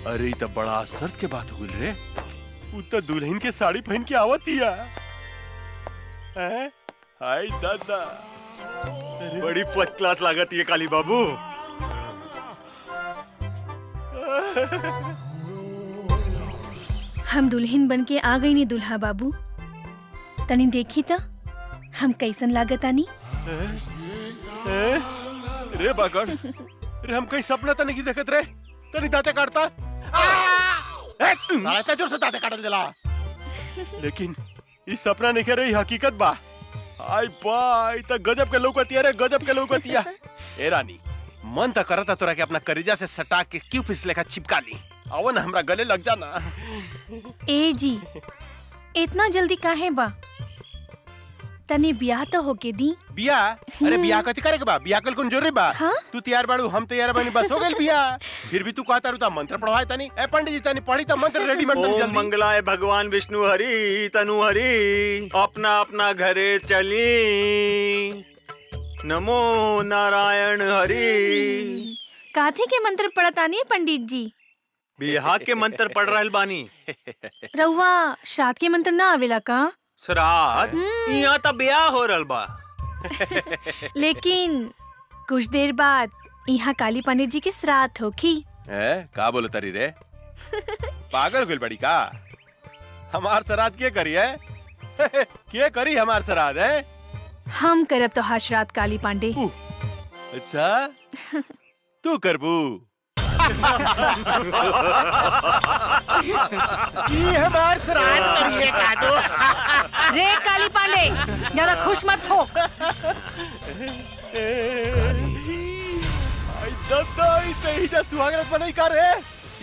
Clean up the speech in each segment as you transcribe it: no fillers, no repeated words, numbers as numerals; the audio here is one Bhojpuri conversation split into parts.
अरे तो बड़ा आश्चर्य के बात हो गई रे। उ तो दुल्हन के साड़ी पहन के आवतिया। हाय दादा, बड़ी फर्स्ट क्लास लागत है काली बाबू। हम दुल्हन बन के आ गई नी दुल्हा बाबू। तनी देखी ता हम कैसन लागत आनी। रे बागड़, रे हम कहीं सपना तो नहीं देखत रे। तनी दाते काटता साला जोर से दाते काट देला। लेकिन इस सपना नहीं कह रही हकीकत बा। आई बाई त गजब के लौकतिया रे, गजब के लौकतिया। ए रानी, मन तो करता तोरा के अपना करेजा से सटा के क्यों फिसले का चिपका ली। आओ ना हमरा गले लग जाना। ए जी, इतना जल्दी काहे बा? तनी ब्याह तो होके दी। बिया? अरे बिया कथी करे के बा? बिया कल कौन जरूरी बा? हाँ? तू तैयार बाड़ू, हम तैयार बानी, बस हो गेल बिया। फिर भी तू कहता रहता मंत्र पढ़वाए तनी। ए पंडित जी तनी पढ़ी त मंत्र रेडीमेड तनी ओम जल्दी। मंगलाय भगवान विष्णु हरि तनु हरि, अपना अपना घरे चली, नमो नारायण हरि। काथे के मंत्र पढ़तानी पंडित जी? बिहार के मंत्र पढ़ रहल बानी। रउआ श्राद्ध के मंत्र ना आवेला का? श्राद्ध? यहाँ तो ब्याह हो रहल बा। लेकिन कुछ देर बाद यहाँ काली पंडित जी के श्राद्ध होखी। का बोलो तरी रे? पागल गुल बड़ी का? हमार श्राद्ध के करी है? के करी हमार श्राद्ध है? हम करब तो हर श्राद्ध काली पांडे। अच्छा, तू करबू? हमार श्राद्ध करिए कादो। रे काली पांडे, ज्यादा खुश मत हो। दादा इसे ही जा सुहागरात बनाई का रे?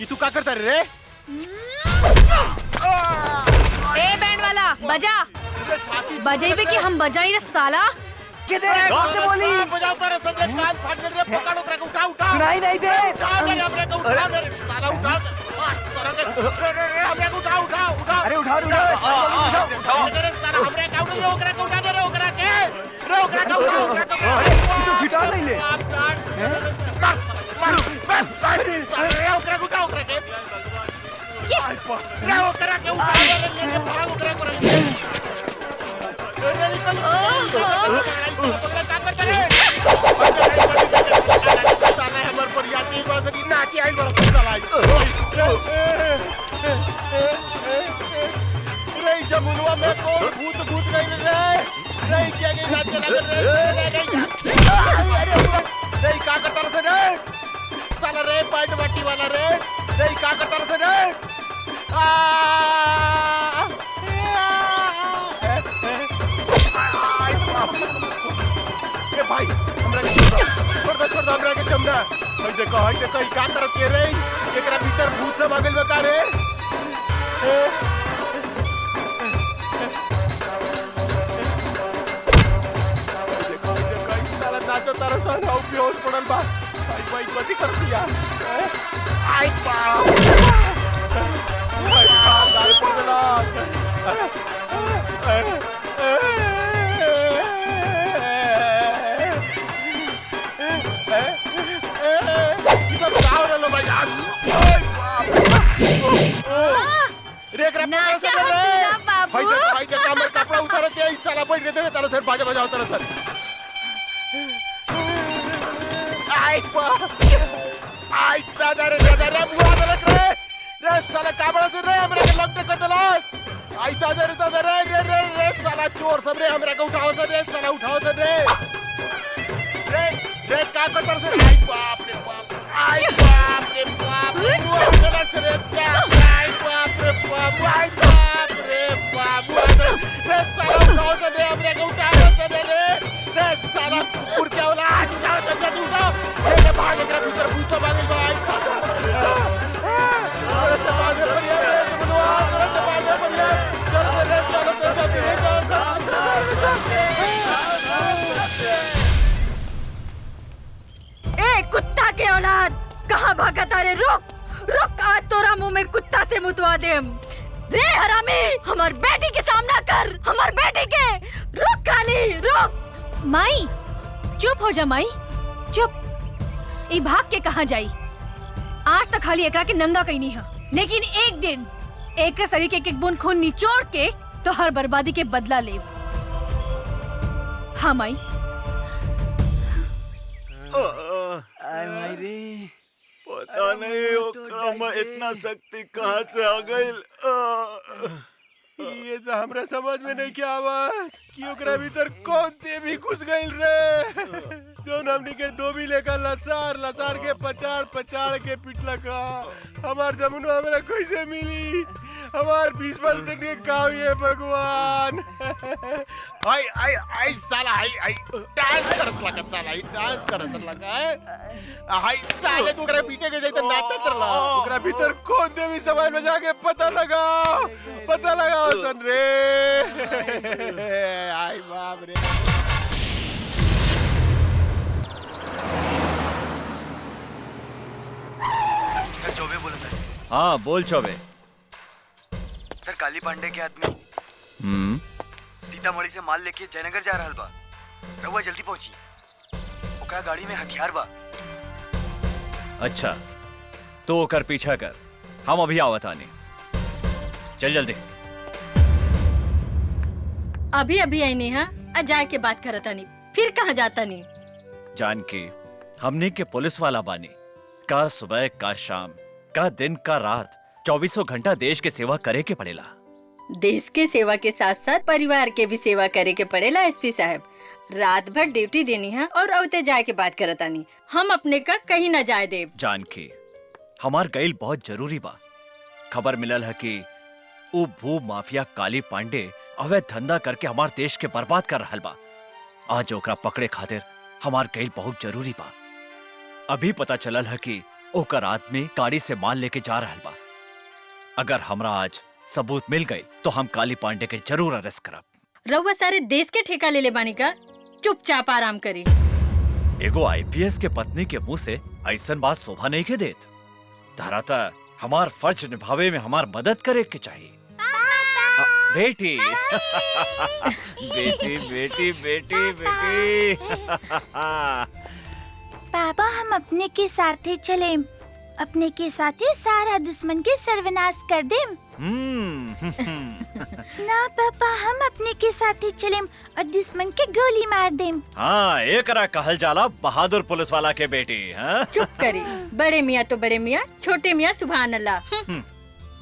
ये तू का करता रे? ए बैंड वाला, बजा। बजाइबे कि हम बजाई रे साला? किधर कौन से बोली? बजाओ तारे संदेश कान फाड़ दे रे, पकड़ो तेरे को, उठा उठा। सुनाई नहीं दे। हमरे को उठा रे साला, उठा। रे हमरे को उठा उठा उठा। अरे उठाओ उठाओ रे साला हमरे का उठा, ओकरा को उठा दे रे, ओकरा के। रे ओकरा को उठा। तू छिटा नहीं ले। रे ओकरा को उठा, ओकरा के। रे ओकरा के उठा दे रे, लेके भाग ओकरा को रे। रे निकल। काम करता रे। साला हमर परियाती बसरी नाची आई बड़ा साला। रे जमुनवा में कौन भूत नहीं रे? रे क्या के नाचे लगे रे? रे का करता रे? साला रे पैंट बट्टी वाला रे। रे का करता रे? भाई हमरा के छोड़ दो हमरा के चमड़ा। हई देखो ई का करत के रे? एकरा भीतर भूत सब आ गेल बा का रे? देखो ई साला नाचो तारा सन हाउ बेहोश पड़ल बा। भाई कथी कर दिया? आई बाप दाल पड़ गेला। कपड़ा उतार साला बैठ गए तारा सर बाजा बजाओ तारा सर। आई दादा रे बुआ गलत रे साला काबड़ा से रे हमरा के लॉक कर देलस। आई दादा रे साला चोर सब रे हमरा के उठाओ से रे साला उठाओ से रे रे का करतर से। आई बाप रे बाप, आई बाप रे बाप, बुआ गलत रे क्या? आई बाप रे बाप, आई बाप रे बाप, रे साला उठाओ से रे हमरा के उठाओ से रे साला कुकुर के औलाद उठाओ से जल्दी उठाओ। रे भाग एकरा भीतर भूत सब आ गेल बा। आई ए कुत्ता के औलाद, कहाँ भागता रे? रुक आज तोरा मुंह में कुत्ता से मुतवा देम। रे हरामी, हमार बेटी के सामना कर, हमार बेटी के। रुक काली रुक। माई चुप हो जा माई, चुप। ई भाग के कहाँ जाई? आज तक खाली एकरा के नंगा कहीं नहीं है, लेकिन एक दिन एक के शरीर के एक बूंद खून निचोड़ के तो हर बर्बादी के बदला ले। हाँ माई। पता नहीं ओकरा में इतना शक्ति कहाँ से आ गई। ये तो हमरा समझ में नहीं क्या आवा कि ओकरा भीतर कौन देवी घुस गइल रे। जौन हमनी के धोबी लेकर लसार लसार के पचाड़ पचाड़ के पिटला का। हमार जमुन हमरा कैसे मिली? हमार 20% के गाँव ये भगवान। हाय हाय हाय साला हाय डांस करत लगा, साला हाय डांस करत लगा है। हाय साले तू ओकरा पीटे के जाई त नाचत रहला। ओकरा भीतर कौन देवी समाज में जाके पता लगाओ सन रे। हाय बाप रे। सर चौबे बोला था। हाँ बोल चौबे। सर काली पांडे के आदमी सीतामढ़ी से माल लेके जयनगर जा रहल बा। रउआ जल्दी पहुंची। ओकरा गाड़ी में हथियार बा। अच्छा तो ओकर पीछा कर, हम अभी आवत आनी। चल जल्दी। अभी अभी आई नहीं है, अजाय के बात करता नहीं, फिर कहाँ जाता नहीं। जानकी, हमने के पुलिस वाला बानी। का सुबह का शाम का दिन का रात 24 घंटा देश के सेवा करे के पड़ेला। देश के सेवा के साथ साथ परिवार के भी सेवा करे के पड़ेला। एसपी साहब रात भर ड्यूटी देनी है और औते जाए के बात करता नहीं। हम अपने का कहीं न जाए देव। जानकी, हमार गईल बहुत जरूरी बा। खबर मिलल है कि वो भू माफिया काली पांडे अवैध धंधा करके हमार देश के बर्बाद कर रहल बा। आज ओकरा पकड़े खातिर हमार गईल बहुत जरूरी बा। अभी पता चलल है कि ओकर आदमी गाड़ी से माल लेके जा रहल बा। अगर हमरा आज सबूत मिल गई तो हम काली पांडे के जरूर अरेस्ट करब। रउआ सारे देश के ठेका ले ले बानी का? चुपचाप आराम करी। एगो आईपीएस के पत्नी के मुंह से ऐसन बात शोभा नहीं के देत। धराता हमार फर्ज निभावे में हमार मदद करे के चाहिए। बेटी बेटी बेटी बेटी बेटी पापा हम अपने के साथे चले, अपने के साथे सारा दुश्मन के सर्वनाश कर दे। ना पापा हम अपने के साथे चले और दुश्मन के गोली मार दे। हाँ एकरा कहल जाला बहादुर पुलिस वाला के बेटी। हाँ? चुप करी। बड़े मियाँ तो बड़े मियाँ, छोटे मियाँ सुभान अल्लाह।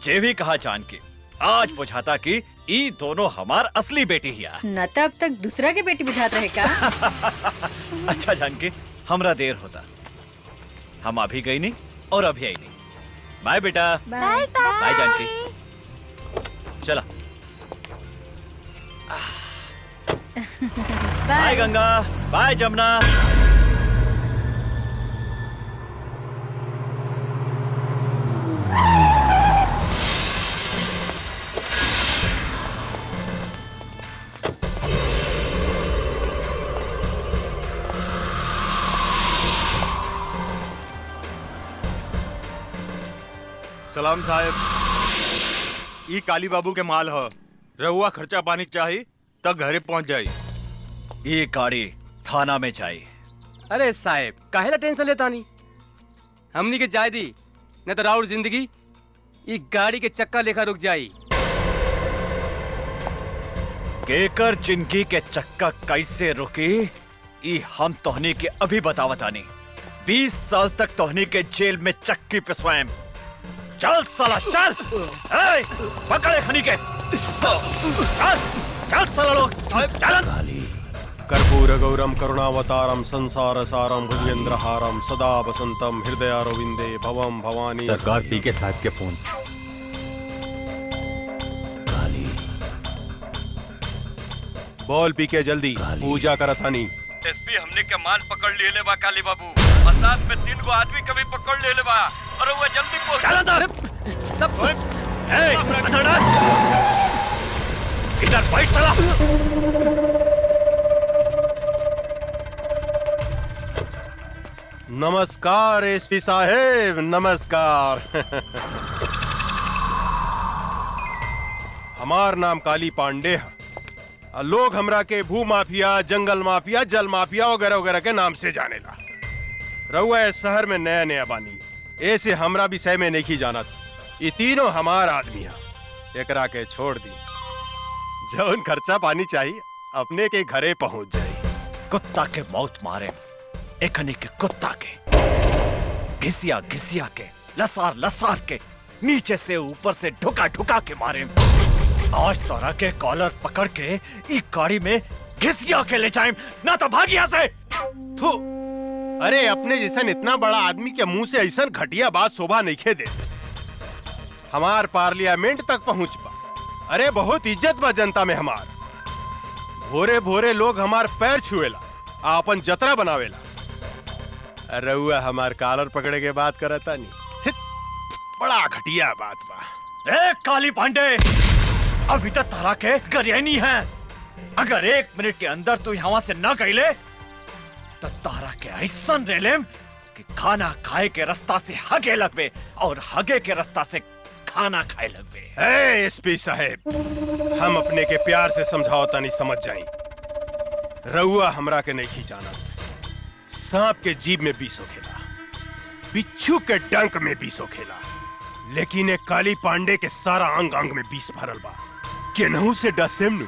जे भी कहा जानकी, आज बुझाता कि ई दोनों हमार असली बेटी हिया। न तो अब तक दूसरा के बेटी बुझाता है का? अच्छा जानकी, हमरा देर होता, हम अभी गई नहीं और अभी आई नहीं। बाय बेटा। Bye bye Janaki. चला। Bye Ganga, bye Jamuna. सलाम साहब, ई काली बाबू के माल ह। रहुआ खर्चा पानी चाहिए तब घरे पहुंच जाई। ये गाड़ी थाना में जाई। अरे साहब काहेला टेंशन लेता नहीं, हमनी के जाय दी, न तो राउर जिंदगी ई गाड़ी के चक्का लेखा रुक जाई। केकर जिंदगी के चक्का कैसे रुकी ई हम तोहनी के अभी बतावतानी। 20 साल तक तोहनी के जेल में चक्की पे स्वयं। चल साला चल। ए, पकड़े खनी के। चल चल साला लोग चल। कर्पूर गौरम करुणावतारम संसार सारम भुजगेंद्रहारम सदा वसंतम हृदयारविंदे भवम भवानी। सरकार पी के साथ के फोन। बोल पी के जल्दी पूजा करत हनी। एसपी हमने के माल पकड़ लिए ले बा काली बाबू, और साथ में 3 गो आदमी कभी पकड़ ले ले बा, और वो जल्दी पहुंच। चल अंदर सब। ए अंदर डाल। इधर बैठ साला। नमस्कार एसपी साहेब, नमस्कार। हमार नाम काली पांडे है। लोग हमरा के भू माफिया, जंगल माफिया, जल माफिया वगैरह वगैरह के नाम से जानेला। रहुआ इस शहर में नया नया बानी, ऐसे हमरा विषय में नहीं जानत। ये तीनों हमार आदमी है, एकरा के छोड़ दी। जौन खर्चा पानी चाहिए अपने के घरे पहुंच जाए। कुत्ता के मौत मारे, एकनी के कुत्ता के घिसिया घिसिया के, लसार लसार के, नीचे से ऊपर से ढुका ढुका के मारे। आज तोरा के कॉलर पकड़ के ई गाड़ी में घिसिया के ले जाए, ना तो भाग यहाँ से। थू, अरे अपने जैसन इतना बड़ा आदमी के मुंह से ऐसा घटिया बात शोभा नहीं खे दे। हमार पार्लियामेंट तक पहुंच पा। अरे बहुत इज्जत बा जनता में हमार। भोरे भोरे लोग हमार पैर छुएला, आपन जतरा बनावेला। रउआ हमार कॉलर पकड़े के बात करता नहीं। छित, बड़ा घटिया बात बा। ए काली पांडे, अभी तक तारा के गरियानी है। अगर 1 मिनट के अंदर तू यहाँ से न गईले तो तारा के ऐसा रेलेम कि खाना खाए के रास्ता से हगे लगवे और हगे के रास्ता से खाना खाए लगवे। एसपी साहेब, हम अपने के प्यार से समझाओ नहीं समझ जाई। रउआ हमरा के नहीं जाना। सांप के जीभ में विष होखेला, बिच्छू के डंक में विष होखेला, लेकिन एक काली पांडे के सारा अंग अंग में विष भरल बा। केनहू से डसेम नु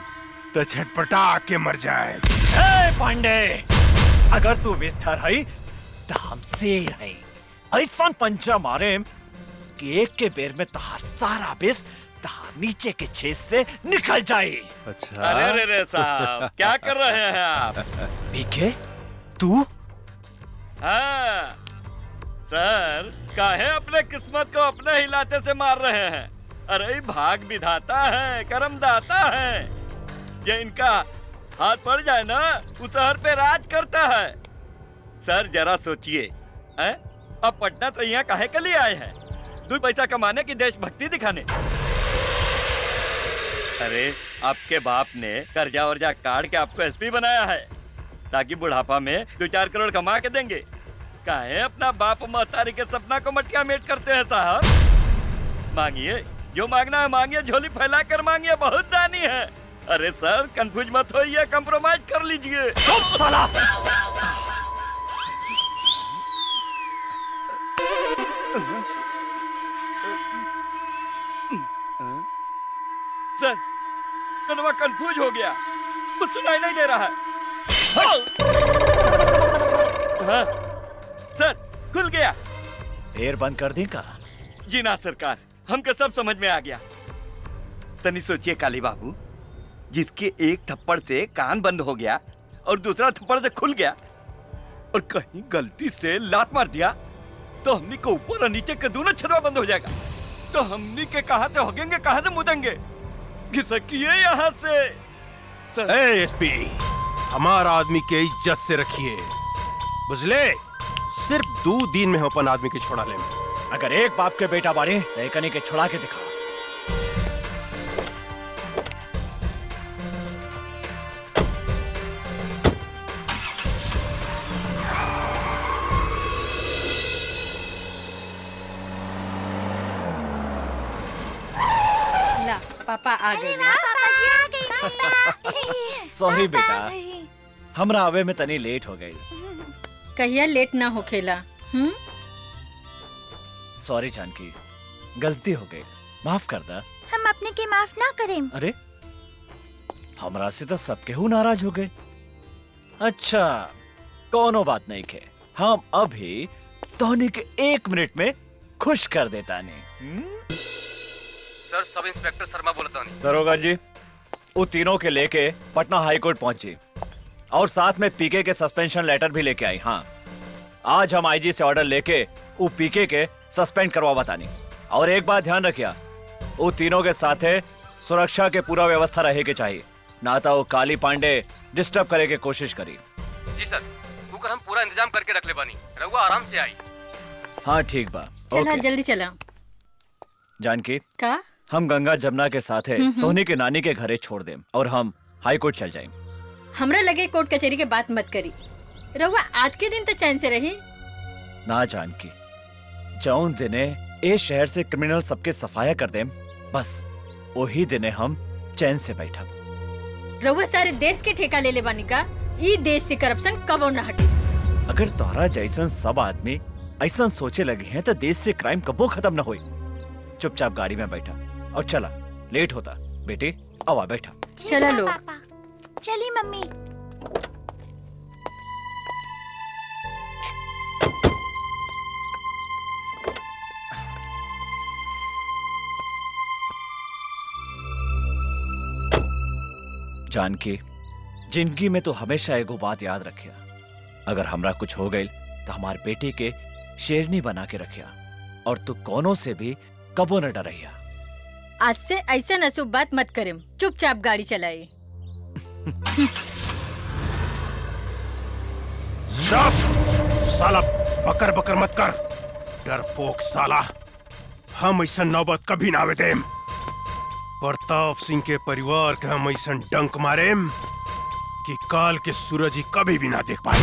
तो छटपटा के मर जाए। ए पांडे, अगर तू विस्तर है तो हम शेर है। ऐसा पंचा मारे कि एक के बेर में तहार सारा विष तहार नीचे के छेद से निकल जाए। अच्छा, अरे रे साहब, क्या कर रहे हैं आप? पीके तू? हाँ सर, काहे अपने किस्मत को अपने हिलाते से मार रहे हैं? अरे भाग विधाता है, कर्म दाता है। ये इनका हाथ पड़ जाए ना, उस शहर पे राज करता है। सर जरा सोचिए, अब पटना से यहाँ काहे के लिए आए हैं? 2 पैसा कमाने की देशभक्ति दिखाने? अरे आपके बाप ने कर्जा वर्जा काट के आपको एसपी बनाया है ताकि बुढ़ापा में 2-4 करोड़ कमा के देंगे। काहे अपना बाप महतारी के सपना को मटका मेट करते हैं साहब? मांगिए, जो मांगना है मांगिए, झोली फैला कर मांगिए, बहुत दानी है। अरे सर कंफ्यूज मत होइए, कंप्रोमाइज कर लीजिए। साला! सर कनवा कंफ्यूज हो गया, कुछ सुनाई नहीं दे रहा है। हाँ, सर खुल गया। फिर बंद कर दी का? जी ना सरकार, हमको सब समझ में आ गया। तनी सोचिए काली बाबू, जिसके एक थप्पड़ से कान बंद हो गया और दूसरा थप्पड़ से खुल गया, और कहीं गलती से लात मार दिया तो हमनी को ऊपर और नीचे के दोनों छर्रा बंद हो जाएगा। तो हमनी के कहां से होगेंगे, कहां से मुदेंगे? घिसकिए यहाँ से। एसपी, हमारा आदमी के इज्जत से रखिए, बुझले? सिर्फ 2 दिन में हम अपन आदमी के छोड़ा ले। अगर एक बाप के बेटा बाड़े तो एकनी के छुड़ा के दिखा। ला पापा आ गए। सॉरी बेटा, हमरा आवे में तनी लेट हो गई। कहिया लेट ना होखेला। सॉरी जानकी, गलती हो गई, माफ कर दा। हम अपने के माफ ना करें। अरे हमरा से तो सबके हु नाराज हो गए। अच्छा कोनो बात नहीं के, हम अभी तोहनी के 1 मिनट में खुश कर देता नहीं। सर सब इंस्पेक्टर शर्मा बोलता नहीं। दरोगा जी, वो तीनों के लेके पटना हाई कोर्ट पहुंची और साथ में पीके के सस्पेंशन लेटर भी लेके आई। हाँ, आज हम आईजी से ऑर्डर लेके वो पीके के सस्पेंड करवा बतानी। और एक बात ध्यान रखिया, वो तीनों के साथे सुरक्षा के पूरा व्यवस्था रहेगी चाहिए, ना तो वो काली पांडे डिस्टर्ब करे के कोशिश करी। जी सर, कुकर हम पूरा इंतजाम करके रख ले बानी, रहुआ आराम से आई। हाँ ठीक बा। चला ओके। जल्दी चला। जानकी, का हम गंगा जमुना के साथे तोहनी के नानी के घरे छोड़ देम और हम हाई कोर्ट चल जाएं। हमरा लगे कोर्ट कचहरी के बात मत करी। रहुआ आज के दिन तो चैन से रही। ना जानकी, जौन दिने ए शहर से क्रिमिनल सबके सफाया कर देम, बस वही दिने हम चैन से बैठब। रहुआ सारे देश के ठेका ले ले बानी का। ई देश से करप्शन कबो न हटे। अगर तोहरा जैसन सब आदमी ऐसा सोचे लगे हैं तो देश से क्राइम कबो खत्म ना होई। चुपचाप गाड़ी में बैठा और चला, लेट होता। बेटे आवा बैठा। चला लो। पापा चली मम्मी। जानकी, जिंदगी में तो हमेशा एगो बात याद रखिया, अगर हमरा कुछ हो गई तो हमार बेटी के शेरनी बना के रखिया और तू कोनो से भी कबो न डरैया। आज से ऐसा नसूब बात मत करें, चुपचाप गाड़ी चलाए। साला बकर बकर मत कर, डरपोक साला। हम ऐसा नौबत कभी ना आवे देम। प्रताप सिंह के परिवार के हम ऐसा डंक मारेम कि काल के सूरज ही कभी भी ना देख पाए।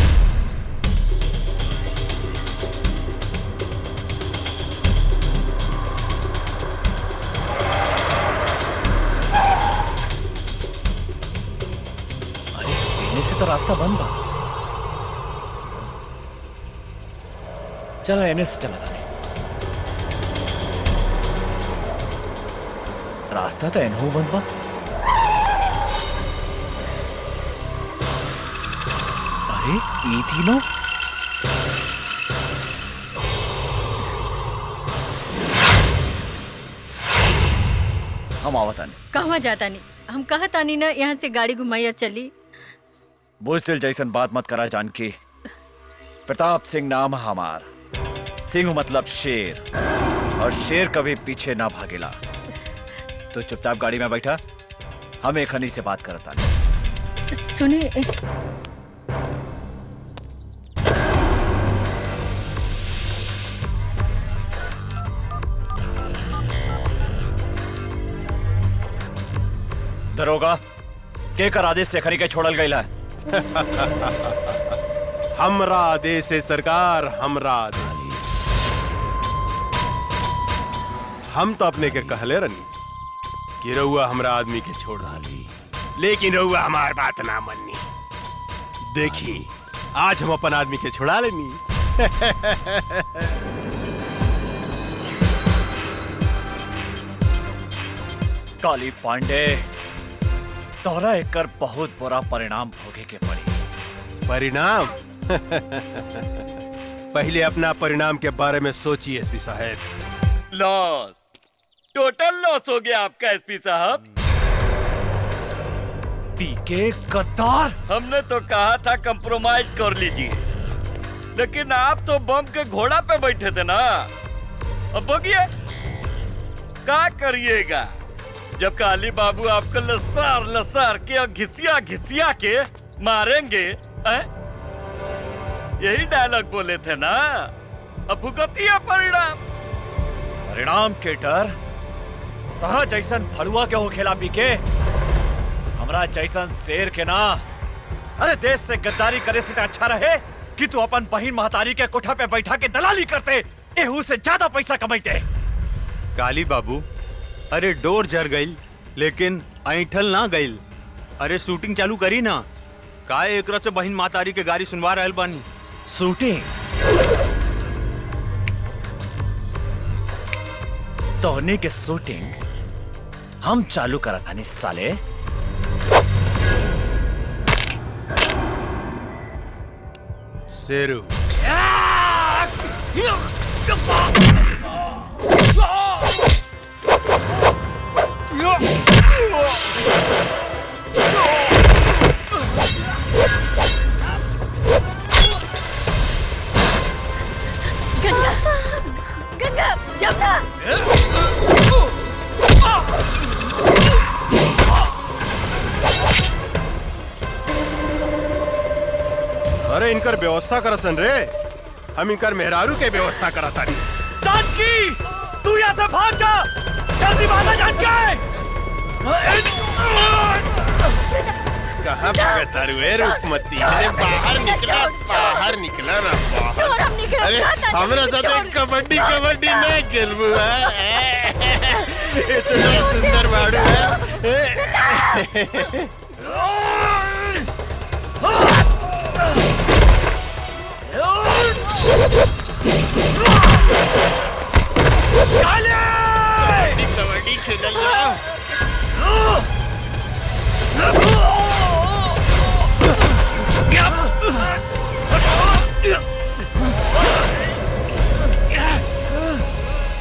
अरे पीने से तो रास्ता बंद बा। चला एने से चला था। रास्ता तो एनहू बंद बा। अरे ई तीनों हम आवता नहीं। कहवा जाता नहीं, हम कहा तानी ना यहाँ से गाड़ी घुमाई चली। बुजदिल जैसन बात मत करा जानकी। प्रताप सिंह नाम हमार, सिंह मतलब शेर, और शेर कभी पीछे ना भागेला। तो चुपचाप गाड़ी में बैठा, हम एक हनी से बात करता। सुनिए, दरोगा के कर आदेश से खरी के छोड़ल गई है। हमरा आदेश है सरकार, हमरा आदेश। हम तो अपने के कहले रनी कि रउआ हमरा आदमी के छोड़ डाली, लेकिन रउआ हमार बात ना मन्नी। देखी आज हम अपन आदमी के छोड़ा लेनी। काली पांडे, तोहरा एकर बहुत बुरा परिणाम भोगे के पड़ी। परिणाम? पहले अपना परिणाम के बारे में सोचिए एसपी साहब। लॉस, टोटल लॉस हो गया आपका एसपी साहब। पीके कतार, हमने तो कहा था कंप्रोमाइज कर लीजिए, लेकिन आप तो बम के घोड़ा पे बैठे थे ना। अब बगिए क्या करिएगा जब काली बाबू आपको लसार लसार के और घिसिया घिसिया के मारेंगे। यही डायलॉग बोले थे ना। अब भुगतिया परिणाम। परिणाम के डर तोहरा जैसन फड़ुआ के हो खेला पीके, हमरा जैसन शेर के ना। अरे देश से गद्दारी करे से अच्छा रहे कि तू अपन बहिन महतारी के कोठा पे बैठा के दलाली करते, एहू से ज्यादा पैसा कमाइते। काली बाबू, अरे डोर जर गई लेकिन ऐठल ना गई। अरे शूटिंग चालू करी ना, का एकरा से बहिन मातारी के गाड़ी सुनवा रहल बानी। शूटिंग? तोहनी के शूटिंग हम चालू करत हनी साले। शेरू, गंगा, गंगा, जमुना। अरे इनकर व्यवस्था करसन रे, हम इनकर मेहरारू के व्यवस्था करता। जानकी, तू यहाँ से भाग जा, जल्दी भागा जानकी। कहाँ भागता रे रुकमती? अरे बाहर निकला, बाहर निकला ना बाहर। अरे हमरा साथ कबड्डी कबड्डी नहीं खेलबू है। इतना सुंदर बाड़ू है। कबड्डी खेलल जाओ।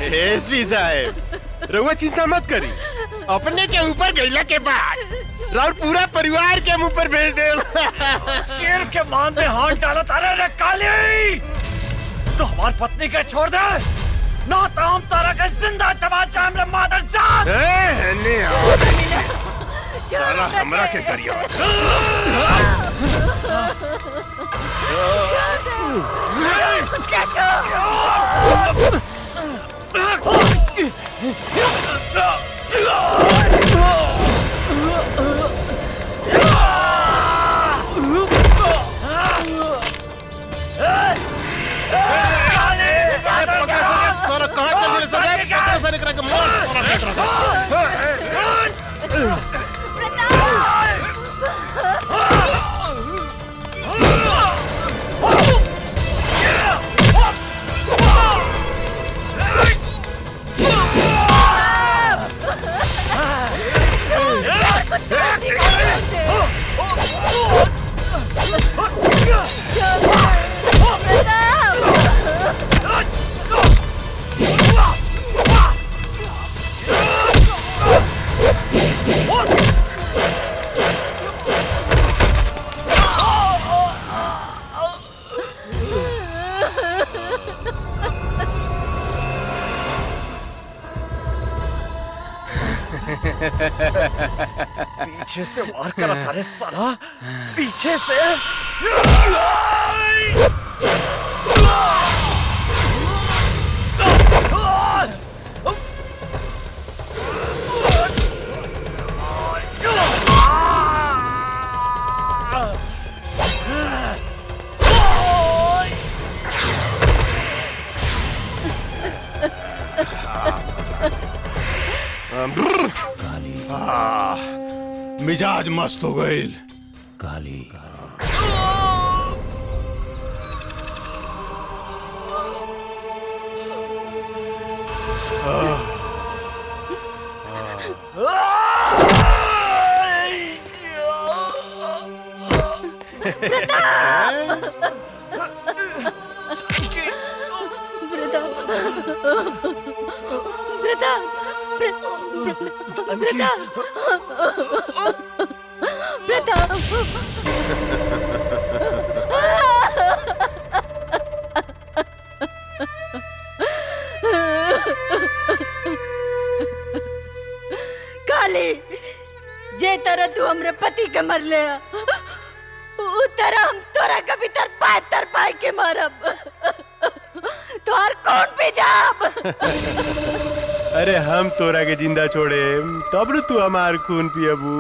एसपी साहब रउआ चिंता मत करी, अपने के ऊपर गईला के बाद राउर पूरा परिवार के मुंह पर भेज दे। शेर के मान में हाथ डाला तारे रे काली, तो हमार पत्नी के छोड़ दे, ना तो हम तारा के जिंदा दबा जाम रे मादर जात। साला हमरा के करिया। पीछे से वार करा तारे साला, पीछे से। मिजाज मस्त हो गई। काली काली, जे तरह तू हमरे पति के मर ले, उ तरह हम तोरा कभी तर पाए के मारब। तोहर कौन भी जाब। अरे हम तोरा के जिंदा छोड़े तब न तू हमार खून पियबू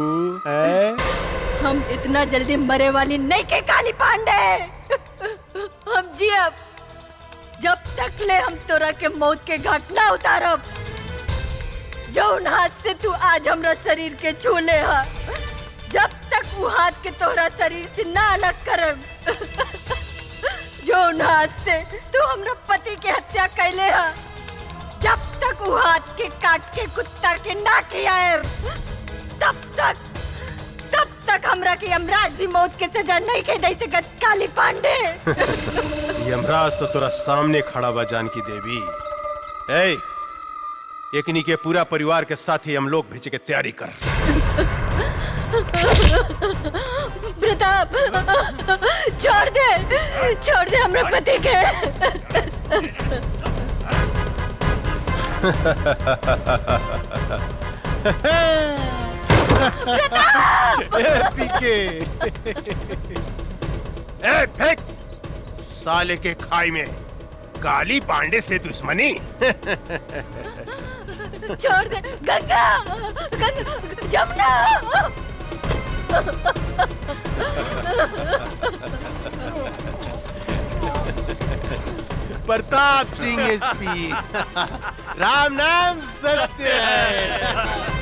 है? हम इतना जल्दी मरे वाली नहीं के काली पांडे। हम जियब जब तक ले हम तोरा के मौत के घाट ना उतारब। जौन हाथ से तू आज हमरा शरीर के छू ले हा, जब तक वो हाथ के तोहरा शरीर से ना अलग करब। जौन हाथ से तू हमरा पति के हत्या कैले हा, जब तक वो हाथ के काट के कुत्ता के ना खियाएब, तब तक हमरा के यमराज भी मौत के सजा नहीं के दे सकत काली पांडे। यमराज तो तोरा सामने खड़ा बा जानकी देवी। ए, एकनी के पूरा परिवार के साथ ही हम लोग भेजे के तैयारी कर। प्रताप, छोड़ दे हमरे पति के। पीके ए फेंक साले के खाई में काली पांडे से दुश्मनी। छोड़ दे गंगा, जमुना। प्रताप सिंह एसपी, राम नाम सत्य है।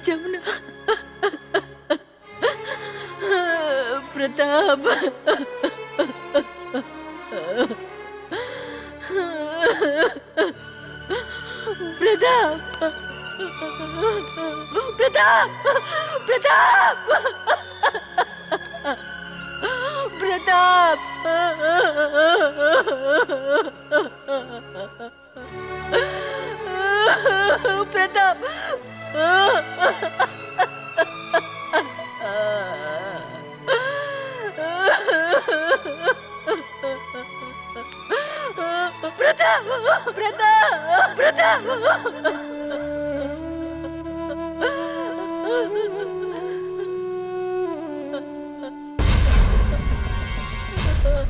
जमुना प्रताप प्रताप प्रताप प्रताप प्रताप प्रताप प्रताप प्रताप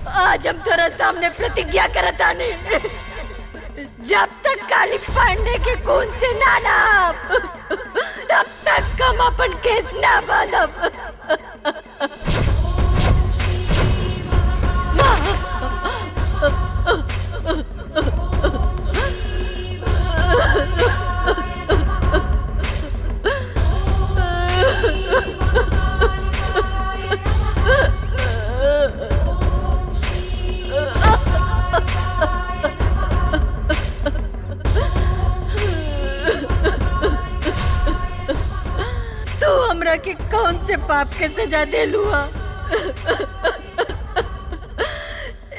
आज हम तेरा सामने प्रतिज्ञा करता नहीं, जब तक काली पांडे के खून से ना नाप, तब तक हम अपन केस ना बांधब। तू हमरा के कौन से पाप के सजा दे लुआ?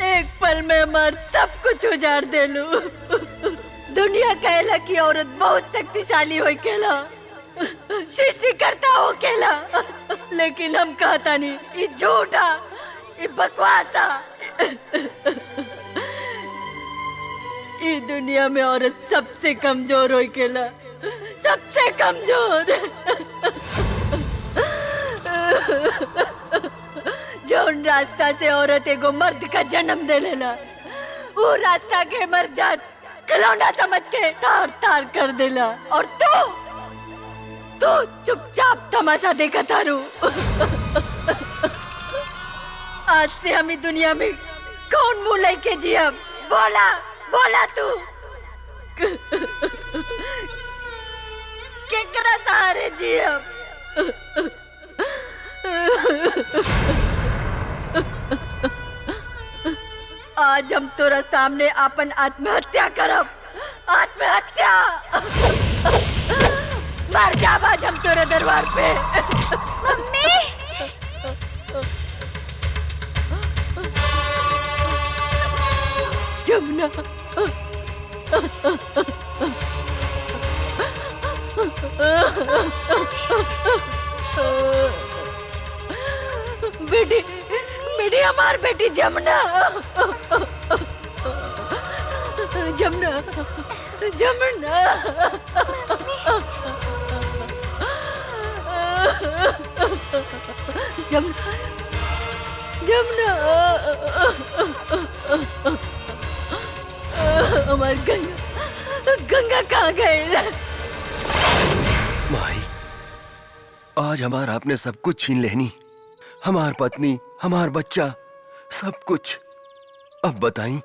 एक पल में मर्द सब कुछ उजाड़ दे लू। दुनिया कहला कि औरत बहुत शक्तिशाली हो केला, सृष्टिकर्ता हो केला, लेकिन हम कहता नहीं, ये झूठा, ये बकवासा। ये दुनिया में औरत सबसे कमजोर हो केला, सबसे कमजोर। जौन रास्ता से औरत एगो मर्द का जन्म दे लेला, वो रास्ता के मर जात खिलौना समझ के तार तार कर देला, और तू चुपचाप तमाशा देखा तारू। आज से हम ही दुनिया में कौन मुंह लेके जिया? बोला बोला तू केकरा सहारे जिया? आज हम तोरा सामने अपन आत्महत्या करब। आत्महत्या मर जाब आज हम तोरे दरबार पे। मम्मी जमुना बेटी बेटी हमार बेटी जमुना जमुना जमुना जमुना जमुना हमार गंगा गंगा कहाँ गए? माई, आज हमार आपने सब कुछ छीन लेनी, हमार पत्नी, हमार बच्चा, सब कुछ। अब बताई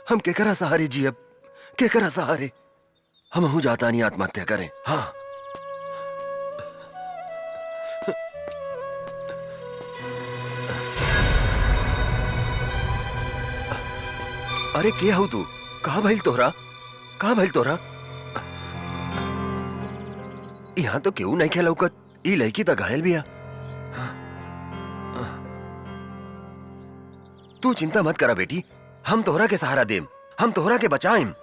हम केकरा सहारे जी? अब केकरा सहारे? हम हूं जाता नहीं आत्महत्या करें। हाँ अरे क्या हो तू? कहा भइल तोहरा? कहा भइल तोहरा? यहाँ तो क्यों नहीं खेलौकत? ई लड़की तो घायल भी है। तू चिंता मत करा बेटी, हम तोहरा के सहारा देम, हम तोहरा के बचाएम।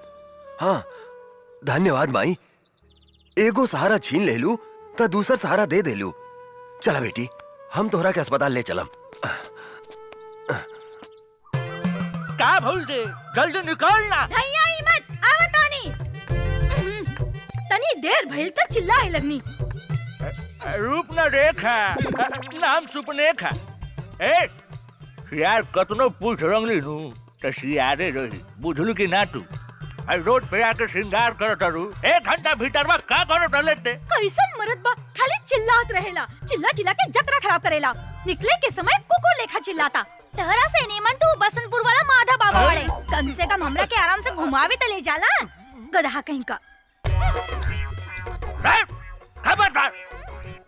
हाँ धन्यवाद माई, एगो सहारा छीन ले लू तो दूसर सहारा दे दे लू। चला बेटी, हम तोहरा के अस्पताल ले चलम। का भूल दे, जल्दी निकलना। धैया ही मत, आवतानी। तनी देर भइल त चिल्लाए लगनी। रूप न रेखा, नाम सुपनेखा। ए यार कतनो पूछ रंगली नु त सियारे रही, बुझलू कि ना तू? रोड पे आके श्रृंगार करत रू, 1 घंटा भीतर में का करत लेते? कैसन मरद बा, खाली चिल्लात रहेला, चिल्ला चिल्ला के जतरा खराब करेला। निकले के समय कुकु लेखा चिल्लाता। तहरा से नीमन तू बसंतपुर वाला माधा बाबा वाले, कम से कम हमरा के आराम से घुमावे त ले जाला। गधा कहीं का। खबरदार,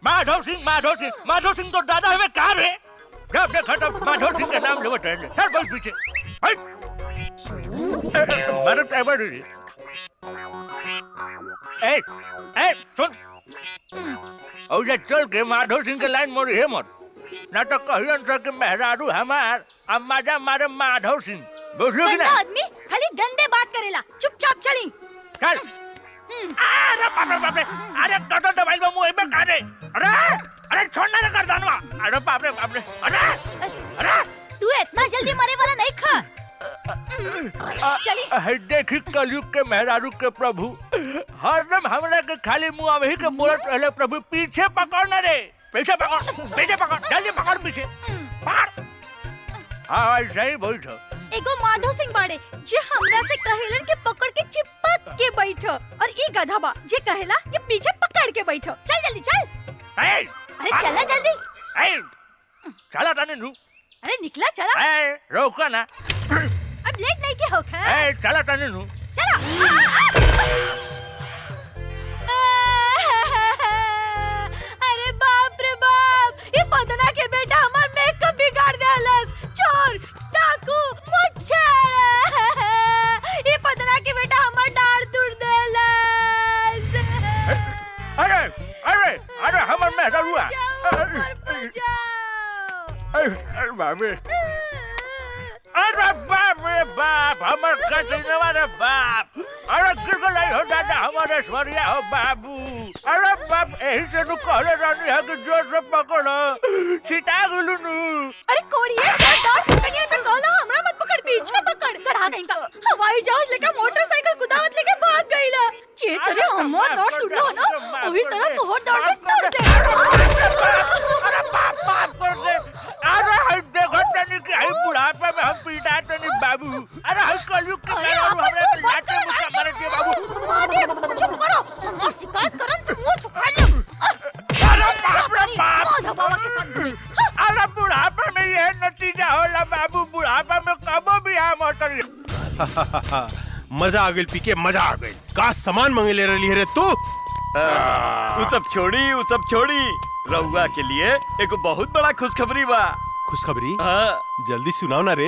माधव सिंह तो दादा हमें कहा है। जब देखा तब माधव सिंह का नाम लेवट रहे। चल बस पीछे। माधव ड्राइवर सुन और ये चल के माधव सिंह के लाइन मोड़ी है मत ना तो कहियन से कि मेहरारू हमार अम्मा जा मारे माधव सिंह बुझलो कि ना आदमी खाली गंदे बात करेला चुपचाप चली चल अरे बाप रे अरे कटो दबाई में मुंह में काटे अरे छोड़ना ना कर दानवा अरे बाप रे अरे तू इतना जल्दी मरे वाला नहीं खा चली देखी कलयुग के मेहरारू के प्रभु हरदम हमरा के खाली मुंह में ही के बोलत रहले प्रभु पीछे पकड़ ना रे पीछे पकड़ जल्दी पकड़ पीछे पकड़ हाँ सही बोल छो एगो माधव सिंह बाड़े जे हमरा से कहेलन के पकड़ के चिपक के बैठो और ई गधा बा जे कहेला कि पीछे पकड़ के बैठो चल जल्दी चल अरे चला जल्दी चला ताने नू अरे निकला चला रोको ना अब लेट नहीं के होखा चला ताने नू चला अरे बाप रे बाप ये पदना के बेटा हमार मेकअप बिगाड़ देलस चोर डाकू मुच्छर ये पदना के बेटा हमार डार तोड़ देलस अरे हमर मेहरारू अरे बाबे अरे बाप रे बाप हमर कचनवा रे बाप अरे गिरगलाई हो दादा हमारे स्वरिया हो बाबू अरे बाप यही से नु कहले रानी है कि जोर से पकड़ो सीता गुलू नु अरे कोड़िए पकड़िए तो कहलो हमरा मत पकड़ पीछे पकड़ बढ़ा नहीं का हवाई जहाज लेके मोटरसाइकिल कुदावत लेके भाग गईला चेतरे हमर दौड़ टूटलो ना ओही तरह तोहर दौड़ में तोड़ दे अरे बाप कर दे अरे हई देखो तनी कि हई बुढ़ापे में हम पीटा तनी बाबू अरे हई कलयुग के मेहरारू हमरे के लाते मुका मारे दे बाबू आदे चुप करो हमर शिकायत करन तो मुंह छुपा ले अरे बाप रे बाप माधव बाबा के साथ गई अरे बुढ़ापे में ये नतीजा होला बाबू बुढ़ापे में कबो भी आ मोटर मजा आ गई पीके मजा आ गई का सामान मांगे ले रही है रे तू वो सब छोड़ी रउआ के लिए एक बहुत बड़ा खुशखबरी बा खुशखबरी हाँ। जल्दी सुनाओ ना रे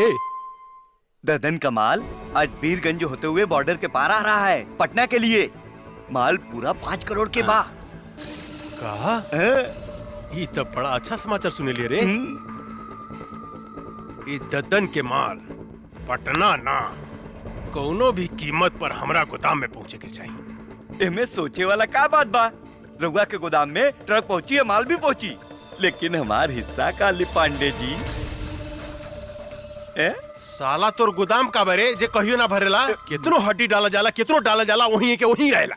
ददन का माल आज बीरगंज होते हुए बॉर्डर के पार आ रहा है पटना के लिए माल पूरा 5 करोड़ के बा कहा ये तो बड़ा अच्छा समाचार सुने लिए रे ये ददन के माल पटना ना कोनो भी कीमत पर हमरा गोदाम में पहुंचे के चाहिए एमे सोचे वाला का बात बा रउआ के गोदाम में ट्रक पहुंची है माल भी पहुंची लेकिन हमार हिस्सा काली पांडे जी साला तोर गोदाम का बरे जे कहियो ना भरेला कितनो हड्डी डाला जाला वहीं के वहीं रहेला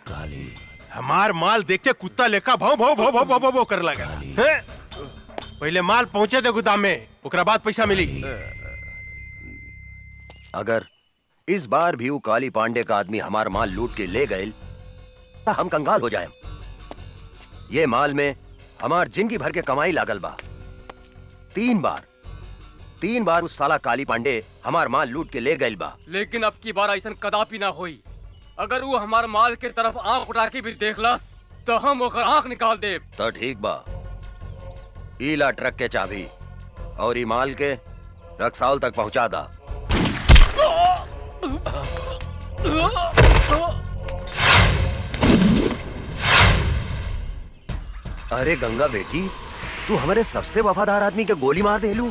हमार माल देख के कुत्ता लेका भाव भाव भाव भाव भाव भाव कर लगा पहले माल पहुंचे दे गोदाम में ओकरा बाद पैसा मिली अगर इस बार भी वो काली पांडे का आदमी हमार माल लूट के ले गए तो हम कंगाल हो जाए ये माल में हमार जिंदगी भर के कमाई लागल बा 3 बार उस साला काली पांडे हमार माल लूट के ले गए बा लेकिन अब की बार ऐसा कदापि ना होई अगर वो हमार माल के तरफ आंख उठा के भी देखलस तो हम ओकर आंख निकाल दे तो ठीक बा ईला ट्रक के चाबी और ई माल के रक्सौल तक पहुंचा दा अरे गंगा बेटी तू हमारे सबसे वफादार आदमी के गोली मार देलू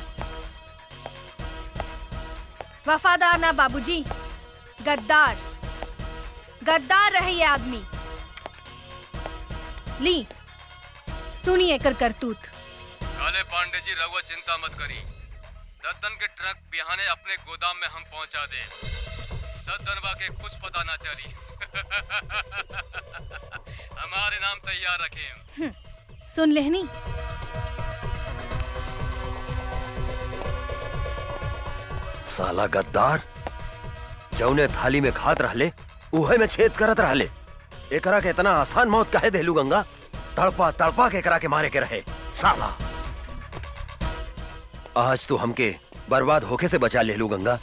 वफादार ना बाबूजी गद्दार रहे ये आदमी ली सुनिए कर करतूत काले पांडे जी रघुआ चिंता मत करी दद्दन के ट्रक बिहाने अपने गोदाम में हम पहुंचा दे दद्दनवा के कुछ पता ना चली हमारे नाम तैयार रखें सुन लेहनी साला गद्दार जौने थाली में खात रहले उहे में छेद करत रहले एकरा के इतना आसान मौत काहे देलू गंगा तड़पा के एकरा के मारे के रहे साला आज तो हमके बर्बाद होके से बचा लेलू गंगा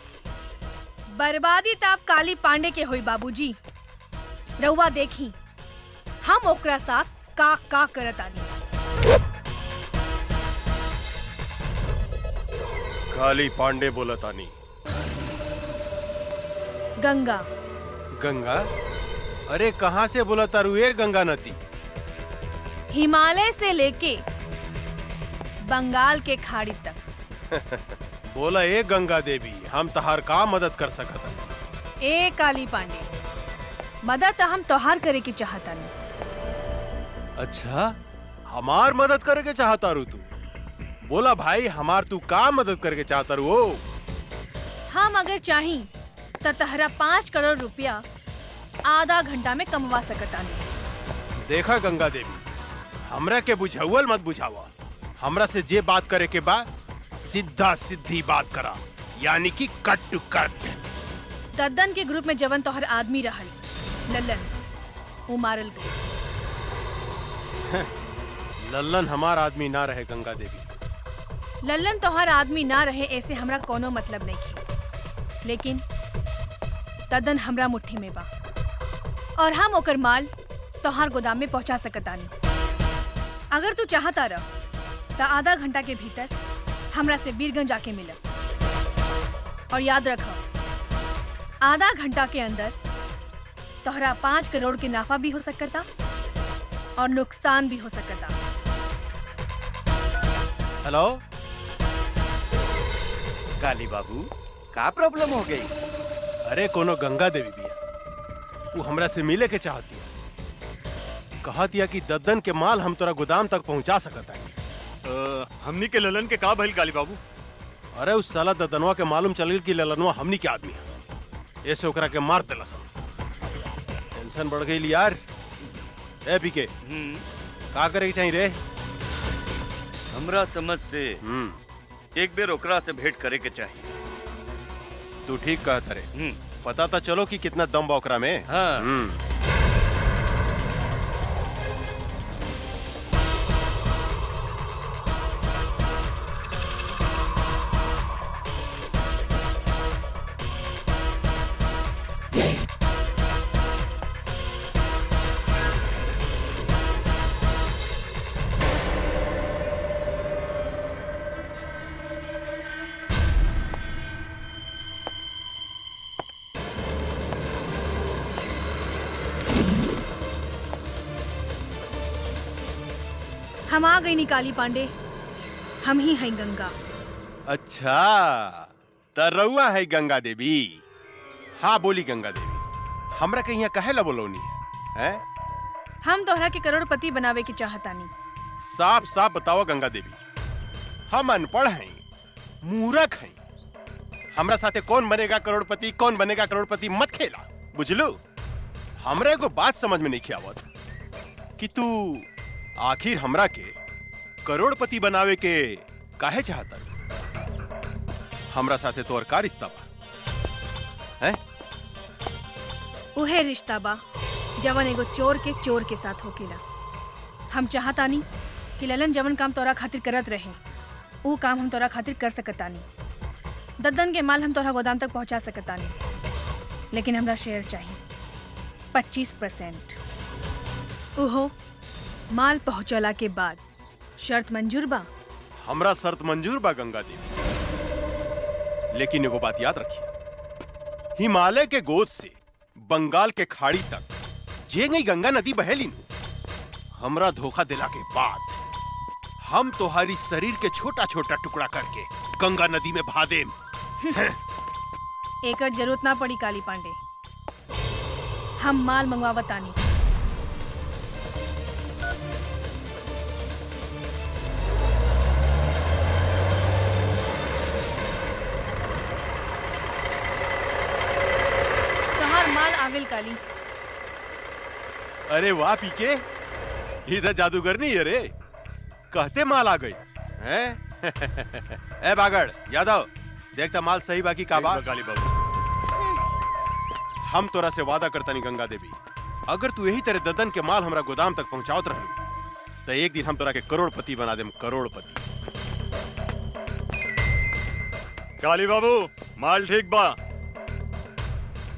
बर्बादी ताप काली पांडे के होई बाबूजी रउआ देखी हम ओकरा साथ का करत आनी काली पांडे बोला तानी। गंगा। गंगा? अरे कहाँ से बोला तारू ये गंगा नदी? हिमालय से लेके बंगाल के खाड़ी तक। बोला ए गंगा देवी, हम तहार का मदद कर सकत? ए काली पांडे, मदद तो हम तोहार करे की चाहता नहीं। अच्छा, हमार मदद करे के चाहता रू तू? बोला भाई, हमार तू का मदद करके चाहता रू? हो हम अगर चाही तो तहरा 5 करोड़ रुपया आधा घंटा में कमवा सकता नहीं। देखा गंगा देवी, हमरा के बुझावल मत बुझावा। हमरा से जे बात करे के बा सीधा सीधी बात करा, यानी कि कट टू कट। दद्दन के ग्रुप में जवन तोहर आदमी रहल लल्लन, वो मारल गई। लल्लन हमार आदमी ना रहे गंगा देवी। लल्लन तोहर आदमी ना रहे ऐसे हमरा कोनो मतलब नहीं थी, लेकिन दद्दन हमरा मुट्ठी में बा और हम ओकर माल तोहार गोदाम में पहुंचा सकतानी। अगर तू चाहता रह तो आधा घंटा के भीतर हमरा से बीरगंज आके मिल। और याद रख, आधा घंटा के अंदर तोहरा 5 करोड़ के नाफा भी हो सकता और नुकसान भी हो सकता। हेलो काली बाबू, का प्रॉब्लम हो गई? अरे कोनो गंगा देवी भी है, वो हमरा से मिले के चाहती है। कहा दिया कि दद्दन के माल हम तोरा गोदाम तक पहुंचा सकता है। हमनी के ललन के का भइल काली बाबू? अरे उस साला दद्दनवा के मालूम चल गई कि ललनवा हमनी के आदमी है, ऐसे ओकरा के मार देला सब। टेंशन बढ़ गई यार। ए पीके, का करे के चाहिए रे? हमरा समझ से एक बेर ओकरा से भेंट करे के चाहिए। तू ठीक कहता रे। पता तो चलो कि कितना दम बा ओकरा में। हाँ। हम आ गई निकाली पांडे, हम ही हैं गंगा। अच्छा, तरौआ है गंगा देवी। हाँ बोली गंगा देवी, हमरा के यहाँ कहे ला बोलौनी है? हम तोहरा के करोड़पति बनावे की चाहतानी। साफ साफ बताओ गंगा देवी, हम अनपढ़ हैं, मूर्ख हैं। हमरा साथे कौन बनेगा करोड़पति, कौन बनेगा करोड़पति मत खेला, बुझलू? हमरा एगो बात समझ में नहीं आवत कि तू आखिर हमरा के करोड़पति बनावे के काहे चाहता? हमरा साथे तोर का रिश्ता बा? हैं? उहे रिश्ता बा जवन एगो चोर के चोर के साथ होकेला। हम चाहतानी कि ललन जवन काम तोरा खातिर करत रहे, वो काम हम तोरा खातिर कर सकतानी। दद्दन के माल हम तोरा गोदाम तक पहुंचा सकतानी, लेकिन हमरा शेयर चाहिए 25%। उहो माल पहुंचला के बाद। शर्त मंजूर बा? हमरा शर्त मंजूर बा गंगा देवी, लेकिन एगो बात याद रखिए, हिमालय के गोद से बंगाल के खाड़ी तक जे गई गंगा नदी बहेली नु, हमरा धोखा दिला के बाद हम तुम्हारी शरीर के छोटा छोटा टुकड़ा करके गंगा नदी में बहा देम। एकर जरूरत ना पड़ी काली पांडे, हम माल मंगवावतानी। आविल काली। अरे वाह पीके, इधर जादूगर नहीं है रे, कहते माल आ गई हैं? ए बागड़ यादव, देखता माल सही बाकी का बा? काली बाबू, हम तोरा से वादा करता नहीं गंगा देवी, अगर तू यही तरह दद्दन के माल हमरा गोदाम तक पहुंचावत रहलू तो एक दिन हम तोरा के करोड़पति बना देम, करोड़पति। काली बाबू माल ठीक बा।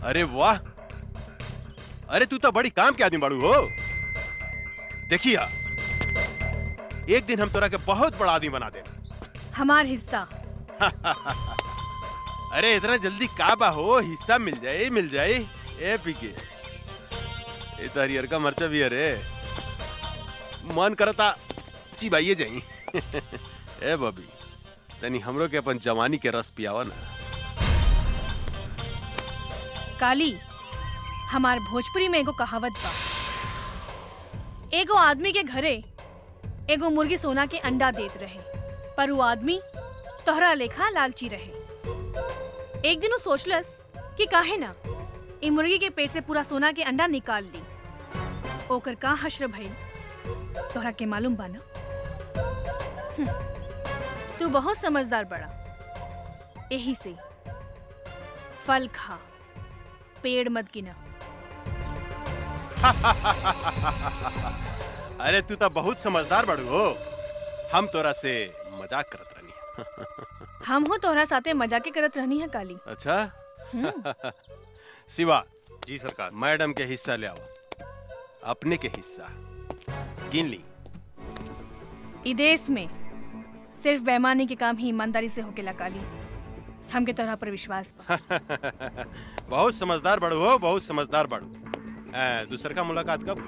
अरे वाह, अरे तू तो बड़ी काम के आदमी बाड़ू हो। देखिया, एक दिन हम तोरा के बहुत बड़ा आदमी बना दे। हमार हिस्सा अरे इतना जल्दी का बा हो, हिस्सा मिल जाए ए पीके। ए तो हरियर का मर्चा भी अरे मन करता चिबाइए जाई। ए बबी तनी हमरो के अपन जवानी के रस पियावा ना। काली, हमार भोजपुरी में एगो कहावत बा, एगो आदमी के घरे एगो मुर्गी सोना के अंडा देत रहे, पर वो आदमी तोहरा लेखा लालची रहे। एक दिन वो सोचलस कि काहे ना ई मुर्गी के पेट से पूरा सोना के अंडा निकाल ली। ओकर का हश्र भइल तोहरा के मालूम बा ना? तू बहुत समझदार बड़ा, यही से फल खा, पेड़ मत गिना। अरे तू तो बहुत समझदार बड़ू हो, हम तोरा से मजाक करत रहनी। हम हो तोहरा साथे मजाके करत रहनी है काली। अच्छा शिवा जी सरकार, मैडम के हिस्सा ले आओ, अपने के हिस्सा गिन ली। ई देश में सिर्फ बेईमानी के काम ही ईमानदारी से होकेला काली, हमके तोहरा पर विश्वास बा। बहुत समझदार बड़ू हो, बहुत समझदार बड़ू। दूसर का मुलाकात कब?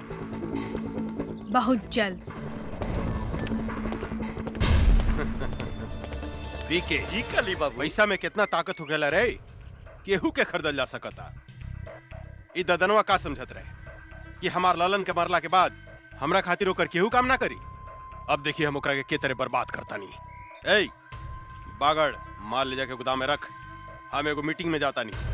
बहुत जल्द। पीके जी काली बाबू, पैसा में कितना ताकत हो गया रे, केहू के खरीदल जा सकता। ई ददनवा का समझत रहे कि हमार ललन के मरला के बाद हमरा खातिर ओकर केहू काम ना करी। अब देखिए हम ओकरा के तरह बर्बाद करता नहीं। ए बागड़ माल ले जाके गोदाम में रख, हम एगो मीटिंग में जाता नहीं।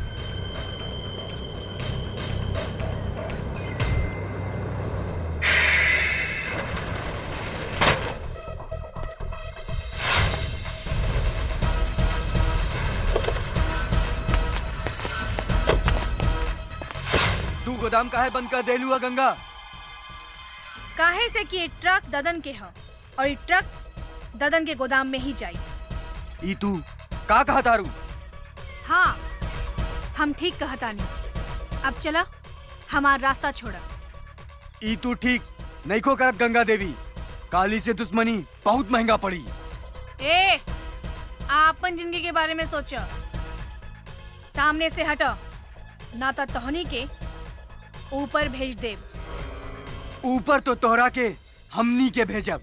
तू गोदाम काहे बंद कर देलू है गंगा? काहे से कि ये ट्रक ददन के है और ये ट्रक ददन के गोदाम में ही जाई। ई तू का कहा तारू? हाँ, हम ठीक कहता नहीं। अब चला, हमारा रास्ता छोड़ा। ई तू ठीक नहीं को करत गंगा देवी, काली से दुश्मनी बहुत महंगा पड़ी। ए, आपन जिंदगी के बारे में सोचो, सामने से हटो, ना तो तोहनी के ऊपर भेज दे। ऊपर तो तोहरा के हमनी के भेजब।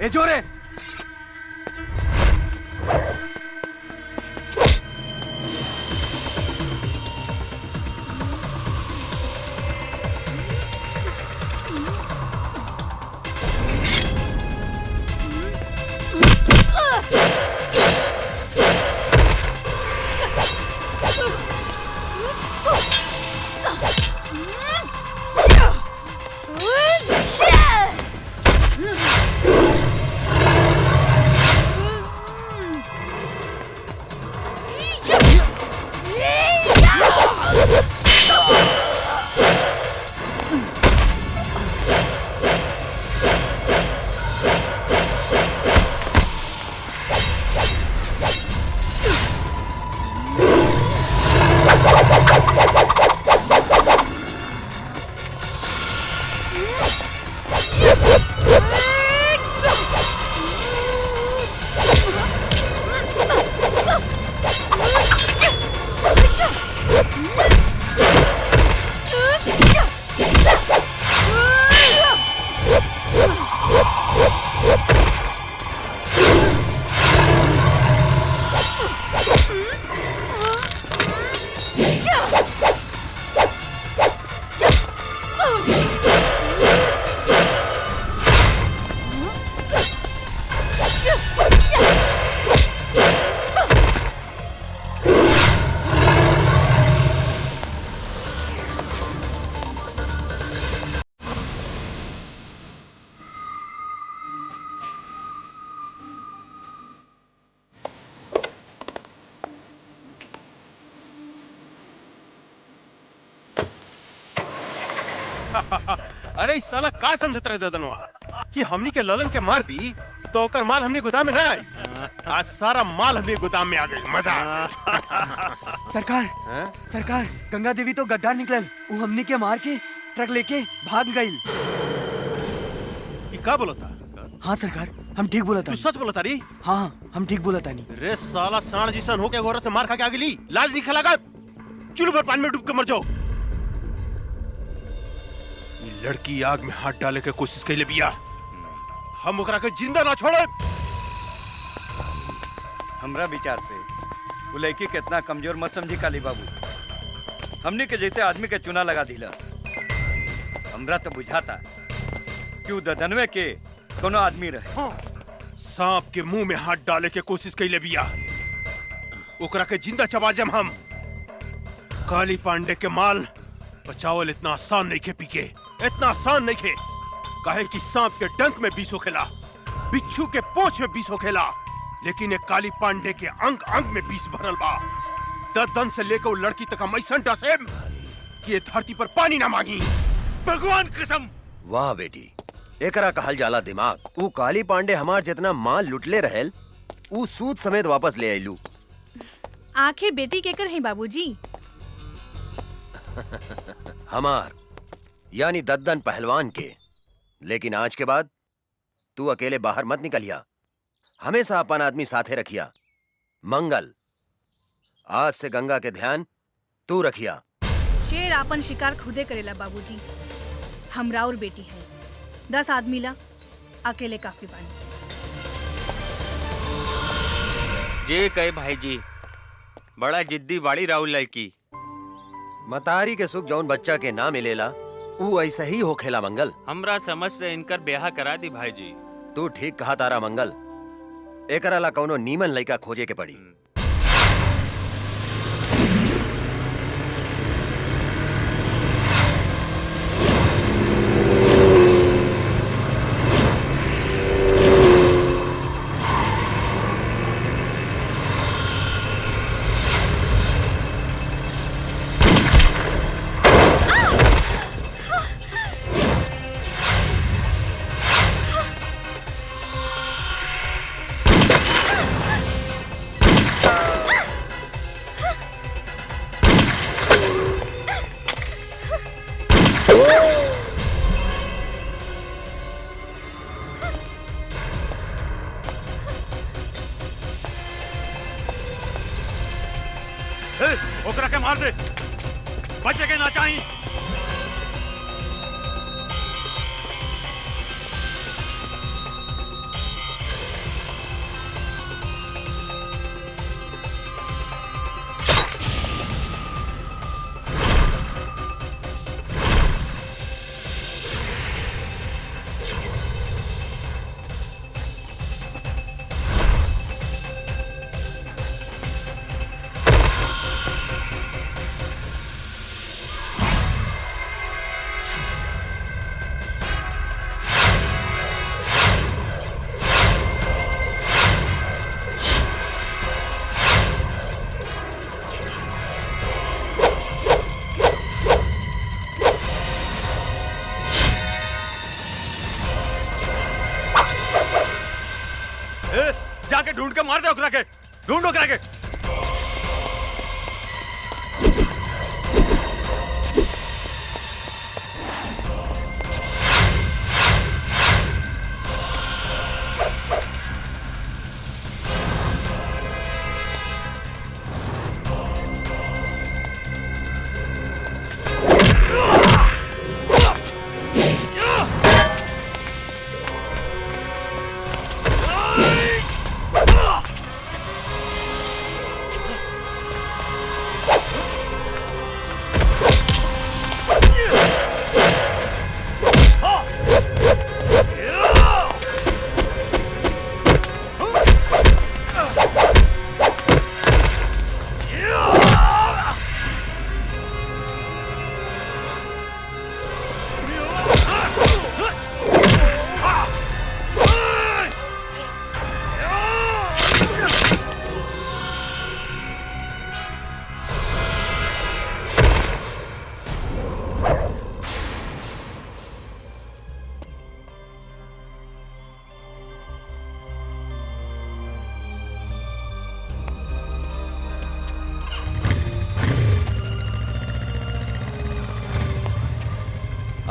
ए जोरे अरे इस साला का समझत रहे ददनवा कि हमनी के ललन के मार दी तो ओकर माल हमनी गोदाम में ना आई। आज सारा माल हमनी गोदाम में आ गई। मजा सरकार सरकार, गंगा देवी तो गद्दार निकलल, वो हमनी के मार के ट्रक लेके भाग गई। का बोलता? हाँ सरकार, हम ठीक बोला तू सच बोला तारी? हाँ हम ठीक बोला तानी। रे साला साड़ जिसन होके घोड़ा से मार खा के आगे ली, लाज नहीं खलागा। चुल्लू भर पानी में डूब के मर जाओ। ये लड़की आग में हाथ डाले के कोशिश कैले बिया, हम ओकरा के जिंदा ना छोड़े। हमरा विचार से वो लड़की कितना कमजोर मत समझी काली बाबू। हमने के जैसे आदमी के चुना लगा दिला। हमरा तो बुझाता कि वो ददनवे के कोनो आदमी रहे। सांप के मुंह में हाथ डाले के कोशिश कैले बिया, ओकरा के जिंदा चबा जम हम। काली पांडे के माल बचावल इतना आसान नहीं खे पीके, इतना आसान नहीं खे। काहे कि सांप के डंक में विष होखेला, बिच्छू के पोंछ में विष होखेला, लेकिन एक काली पांडे के अंग अंग में विष भरल बा। दन से लेकर वो लड़की तक हम ऐसा डसेम कि ये धरती पर पानी ना मांगी। भगवान कसम। वाह बेटी, एकरा कहल जाला दिमाग। ऊ काली पांडे हमार जितना माल लुटले रहेल, ऊ सूद समेत वापस ले आइलू। आखिर बेटी केकर है बाबूजी? हमार यानी दद्दन पहलवान के। लेकिन आज के बाद तू अकेले बाहर मत निकलिया, हमेशा अपन आदमी साथे रखिया। मंगल, आज से गंगा के ध्यान तू रखिया। शेर आपन शिकार खुदे करेला बाबूजी। हम राउर बेटी है, 10 आदमी ला अकेले काफी बानी। जे कहे भाई जी, बड़ा जिद्दी बाड़ी राहुल लड़की। मतारी के सुख जौन बच्चा के ना मिलेला, ऊ ऐसा ही होखेला मंगल। हमरा समझ से इनकर ब्याह करा दी भाई जी। तू ठीक कहा तारा मंगल, एकरा ला कौनो नीमन लड़का खोजे के पड़ी। ओकरा के मार दे, बचे के ना चाहिए। जाके ढूंढ के मार दे ओकरा के, ढूंढ ओकरा के।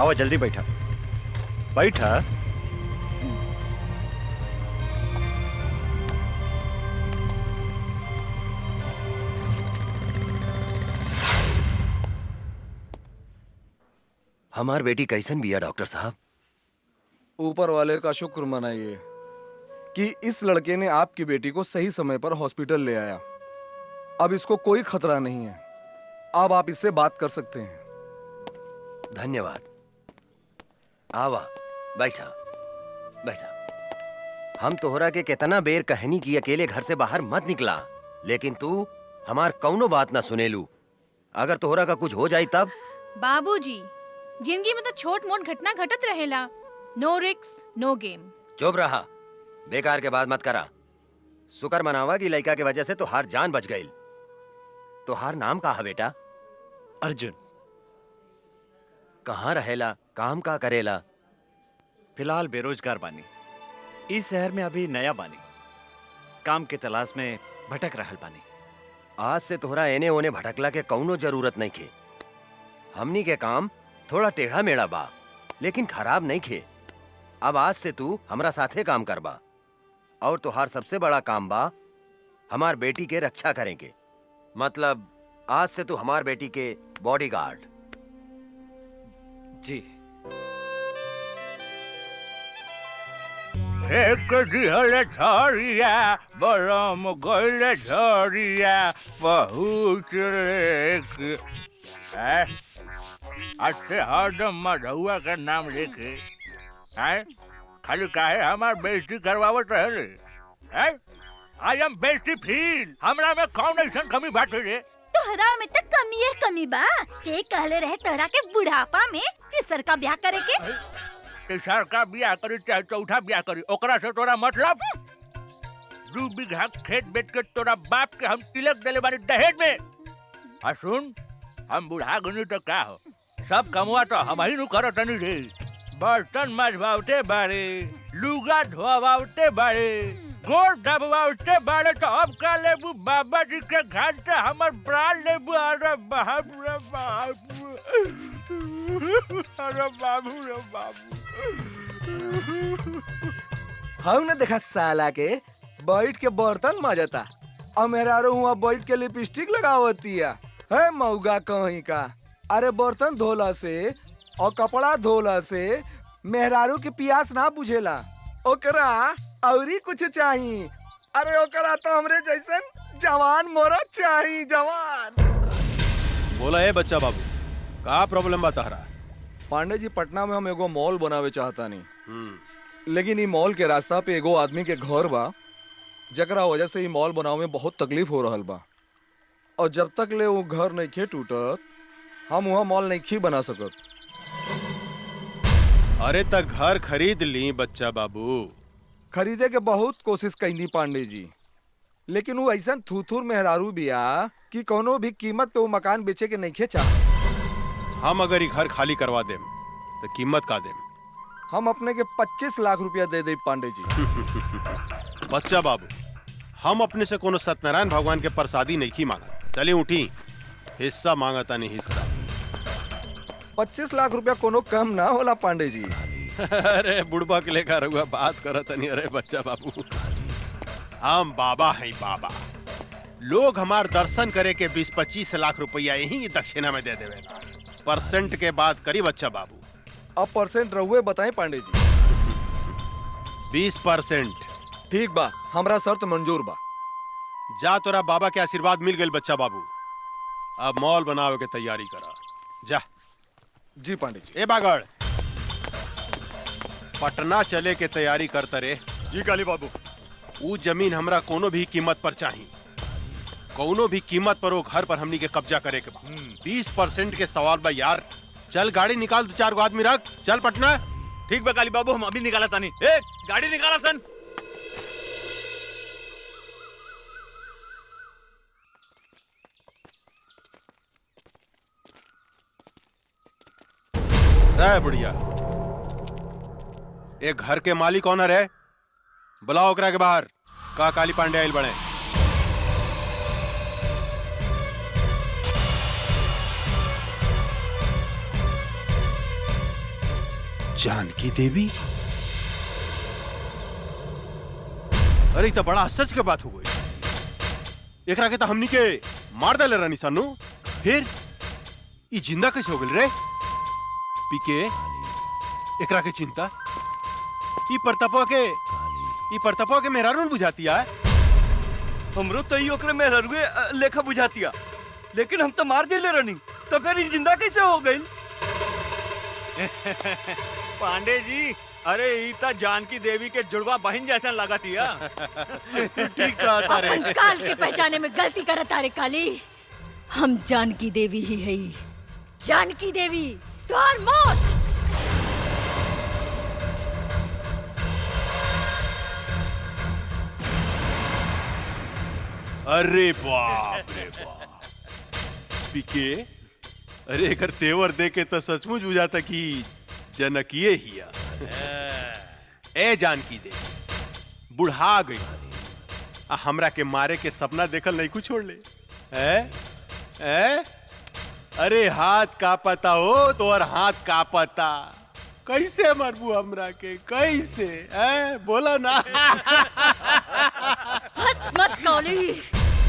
आओ जल्दी बैठा बैठा। हमार बेटी कैसन बिया डॉक्टर साहब? ऊपर वाले का शुक्र मनाइए कि इस लड़के ने आपकी बेटी को सही समय पर हॉस्पिटल ले आया। अब इसको कोई खतरा नहीं है। अब आप इससे बात कर सकते हैं। धन्यवाद। आवा, बैठा बैठा। हम तोहरा के कितना बेर कहनी की अकेले घर से बाहर मत निकला, लेकिन तू हमार कौनो बात ना सुनेलू। अगर तोहरा का कुछ हो जाए तब? बाबूजी, जिंदगी में तो छोट मोट घटना घटत रहेला। नो रिस्क नो गेम। चुप रहा, बेकार के बात मत करा। शुक्र मनावा की लड़का की वजह से तोहार जान बच गई। तोहार नाम का है बेटा? अर्जुन। कहाँ रहेला, काम का करेला? फिलहाल बेरोजगार बानी। इस शहर में अभी नया बानी, काम के तलाश में भटक रहल बानी। आज से तोहरा एने ओने भटकला के कौनो जरूरत नहीं खे। हमनी के काम थोड़ा टेढ़ा मेढ़ा बा, लेकिन खराब नहीं खे। अब आज से तू हमरा साथे काम करबा, और तोहार सबसे बड़ा काम बा हमार बेटी के रक्षा करेंगे। मतलब आज से तू हमार बेटी के बॉडीगार्ड। जी। एक दिहल झरिया बरम गइल झरिया बहुत लेके अच्छे हरदम मधुआ का नाम लेके खाली काहे हमार बेइज्जती करवावत रहे। आई एम बेइज्जती फील। हमरा में कौन ऐसा कमी बात रे? तोहरा में तो कमी है कमी बा। के कहले रहे तोहरा के बुढ़ापा में तीसर का ब्याह करे के? तीसर का ब्याह करी चाहे चौथा ब्याह करी, ओकरा से तोरा मतलब? 2 बीघा खेत बेच के तोरा बाप के हम तिलक देले बानी दहेज में। आ सुन, हम बुढ़ा गनी तो का हो, सब कमुआ तो हम ही नु करत नहीं रे। बर्तन मजवाते बारे, लुगा धोवाते बारे, गोड़ दबवाते बारे, तो अब का लेबू बाबा जी के घर से हमर प्राण लेबू। अरे बाप रे बाप, अरे बाबू रे बाबू। हम ने देखा साला के बैठ के बर्तन मजता, और मेहरारू हुआ बैठ के लिपस्टिक लगावतिया है मऊगा कहीं का। अरे बर्तन धोला से और कपड़ा धोला से मेहरारू की प्यास ना बुझेला, ओकरा औरी कुछ चाहिए। अरे ओकरा तो हमरे जैसन जवान मरद चाहिए, जवान। बोला है बच्चा बाबू, का प्रॉब्लम बता रहा? पांडे जी, पटना में हम एगो मॉल बनावे चाहता नहीं, लेकिन ये मॉल के रास्ता पे एगो आदमी के घर बा, जकरा वजह से ये मॉल बनावे में बहुत तकलीफ हो रहल बा। और जब तक ले वो घर नहीं खे टूटत, हम वहाँ मॉल नहीं खी बना सकत। अरे तक घर खरीद ली बच्चा बाबू। खरीदे के बहुत कोशिश कैनी पांडे जी, लेकिन वो ऐसा थूथूर मेहरारू बिया कि कोनो भी कीमत पे वो मकान बेचे के नहीं खेचा। हम अगर ये घर खाली करवा देम तो कीमत का देम? हम अपने के 25 लाख रुपया दे दे पांडे जी। बच्चा बाबू, हम अपने से कोनो सत्यनारायण भगवान के प्रसादी नहीं की मांगा। चलिए उठी, हिस्सा मांगता नहीं हिस्सा। 25 लाख रुपया कोनो कम ना होला पांडे जी। अरे बुढ़बा के लेकर हुआ बात करत नहीं। अरे बच्चा बाबू, हम बाबा हैं बाबा। लोग हमार दर्शन करे के 20-25 लाख रुपया यही दक्षिणा में दे देवे। परसेंट के बात करी बच्चा बाबू। अब परसेंट रहुए बताएं पांडे जी। 20%। ठीक बा, हमरा शर्त मंजूर बा। जा, तोरा बाबा के आशीर्वाद मिल गई बच्चा बाबू। अब मॉल बनावे के तैयारी करा जा। जी पांडे जी। ए बागड़, पटना चले के तैयारी करता रे। जी काली बाबू। वो जमीन हमरा कोनो भी कीमत पर चाहिए। कोनो भी कीमत पर वो घर पर हमनी के कब्जा करे के बा। 20% के सवाल बा यार। चल गाड़ी निकाल, 2-4 गो आदमी रख, चल पटना। ठीक बा काली बाबू, हम अभी निकाला तानी। ए, गाड़ी निकाला सन। रे बुढ़िया, एक घर के मालिक ऑनर है, बुलाओ ओकरा के बाहर। का काली पांडे आइल बने? जानकी देवी? अरे तो बड़ा आश्चर्य के बात हो गई। एकरा के तो हमनी के मार दे रानी सानू, फिर ये जिंदा कैसे हो गई रे? पीके एकरा के चिंता ई परतपा के मेहरारू बुझाती है। हमरो तो ओकरे मेहरुए लेखा बुझातिया, लेकिन हम तो मार दिले रहनी, तो फिर ई जिंदा कैसे हो गई? पांडे जी, अरे ईता जानकी देवी के जुड़वा बहन जैसा लगातिया। ठीक कहता रे। अपन काल के पहचाने में गलती करता रे काली। हम जानकी देवी ही है। जानकी देवी तुहार मौत। अरे बाप रे बाप पीके, अरे अगर तेवर देखे तो सचमुच बुझाता कि जनकिए हिया। ए जानकी देवी बुढ़ा गई, हमरा के मारे के सपना देखल नहीं कुछ छोड़ ले। अरे हाथ का पता हो तो और हाथ का पता, कैसे मरबू हमरा के, कैसे बोला ना। हंस मत काली,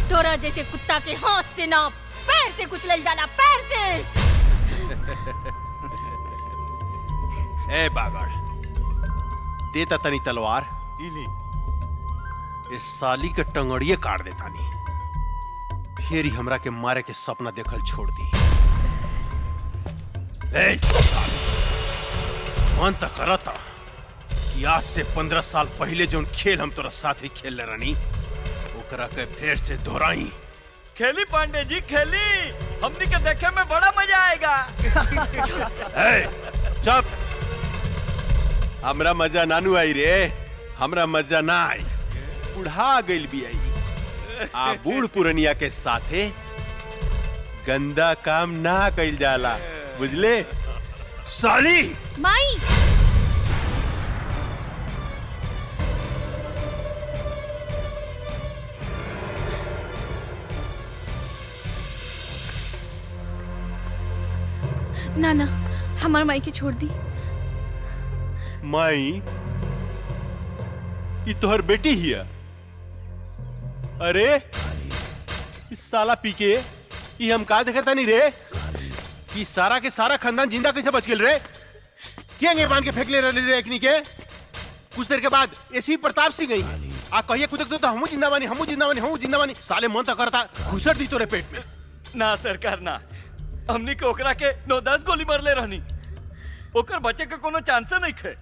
तोरा जैसे कुत्ता के हाथ से ना पैर से कुचल जाला, पैर से। ए बागड़, देता तनी तलवार, इस साली के टंगड़िए काट देता नी, फिर ही हमरा के मारे के सपना देखल छोड़ दी। मन तक करता कि आज से 15 साल पहले जो खेल हम तोरा साथ ही खेल ले रानी, ओकरा के फिर से दोहराई। खेली पांडे जी खेली, हमनी के देखे में बड़ा मजा आएगा। चुप, हमरा मजा नानू आई रे, हमरा मजा ना आई, बुढ़ा गइल भी आई। आ बूढ़ पुरनिया के साथे गंदा काम ना कइल जाला, बुझले साली। माई ना ना, हमार माई के छोड़ दी। माई ये तोहर बेटी हिया? अरे इस साला पीके ये हम का देखता नहीं रे कि सारा के सारा खानदान जिंदा कैसे बच गेल रे? क्या बांध के फेंक ले रहे रे एकनी के? कुछ देर के बाद ऐसी प्रताप सिंह गई आ कहिए कुदक तो हमू जिंदा बानी, हमू जिंदा बानी, हमू जिंदा बानी। साले मन तो करता घुसर दी तोरे पेट में। ना सरकार ना, हमनी के ओकरा के 9-10 गोली मार ले रहनी, ओकर बचे के कोनो चांस नहीं खे।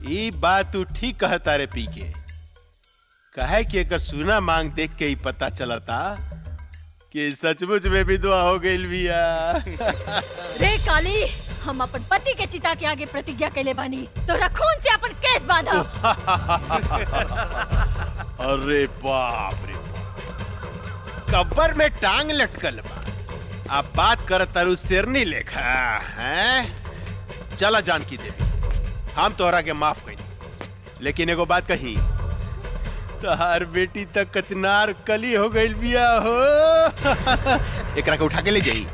ये बात तू ठीक कहता रे पीके, कहे कि अगर सुना मांग देख के ही पता चलता कि सचमुच में भी दुआ हो गई बिया। रे काली, हम अपन पति के चिता के आगे प्रतिज्ञा कैले बानी, तोरा खून से अपन केस बांधा। अरे बाप रे, कब्र में टांग लटकल बा, अब बात कर तरु शेरनी लेखा हैं? चला जानकी देवी, हम तोहरा के माफ कही, लेकिन एगो बात कही, तोहार बेटी तक कचनार कली हो गई बिया हो। एकरा के उठा के ले जाई,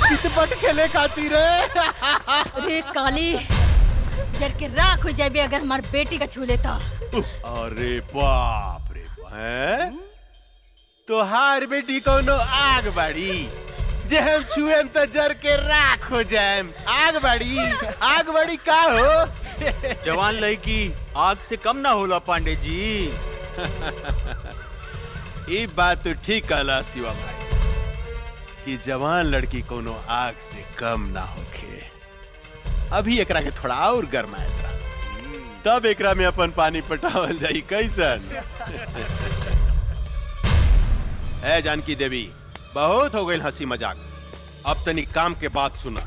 कितपट खेले खातिर रे। रे काली, जर के राख हो जाबे अगर हमार बेटी का छू लेता। अरे बाप रे, हैं? तोहार बेटी कोनो आग बाड़ी, जे हम छुएम तो जर के राख हो जाएम। आग बड़ी का हो? जवान लड़की आग से कम ना होला पांडे जी। ये बात तो ठीक कहला शिवा भाई कि जवान लड़की कोनो आग से कम ना होखे। अभी एकरा के थोड़ा और गरमाएगा, तब एकरा में अपन पानी पटावल जाई कैसन। ए जानकी देवी, बहुत हो गई हंसी मजाक, अब तनी काम के बात सुना।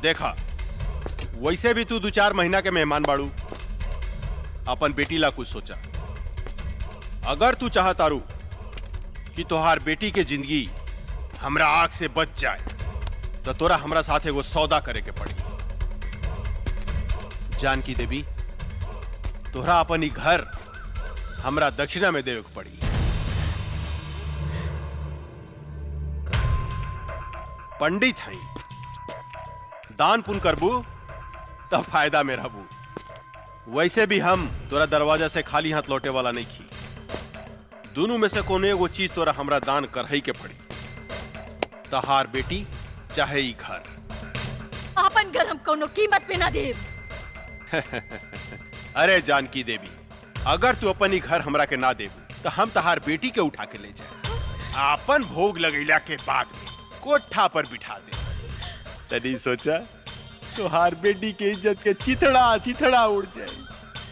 देखा, वैसे भी तू 2-4 महीना के मेहमान बाड़ू, अपन बेटी ला कुछ सोचा। अगर तू चाहतारू कि तोहार बेटी के जिंदगी हमरा आग से बच जाए, तो तोरा हमरा साथ एगो सौदा करे के पड़ी। जानकी देवी, तोहरा अपन ही घर हमरा दक्षिणा में देवे के पड़ी। पंडित हई, दान पुण्य करबू तब फायदा में रहबू। वैसे भी हम तोरा दरवाजा से खाली हाथ लौटे वाला नहीं खी। दोनों में से कोनो एगो चीज तोरा हमरा दान करही के पड़ी। तहार बेटी चाहे ई घर। अपन घर हम कोनो कीमत पे ना देब। अरे जानकी देवी, अगर तू अपन ही घर हमरा के ना देबू तो हम तहार बेटी के उठा के ले जाए, अपन भोग लगैला के बाद में कोठा पर बिठा दे। तनी सोचा तुहार बेटी के इज्जत के चिथड़ा चिथड़ा उड़ जाए,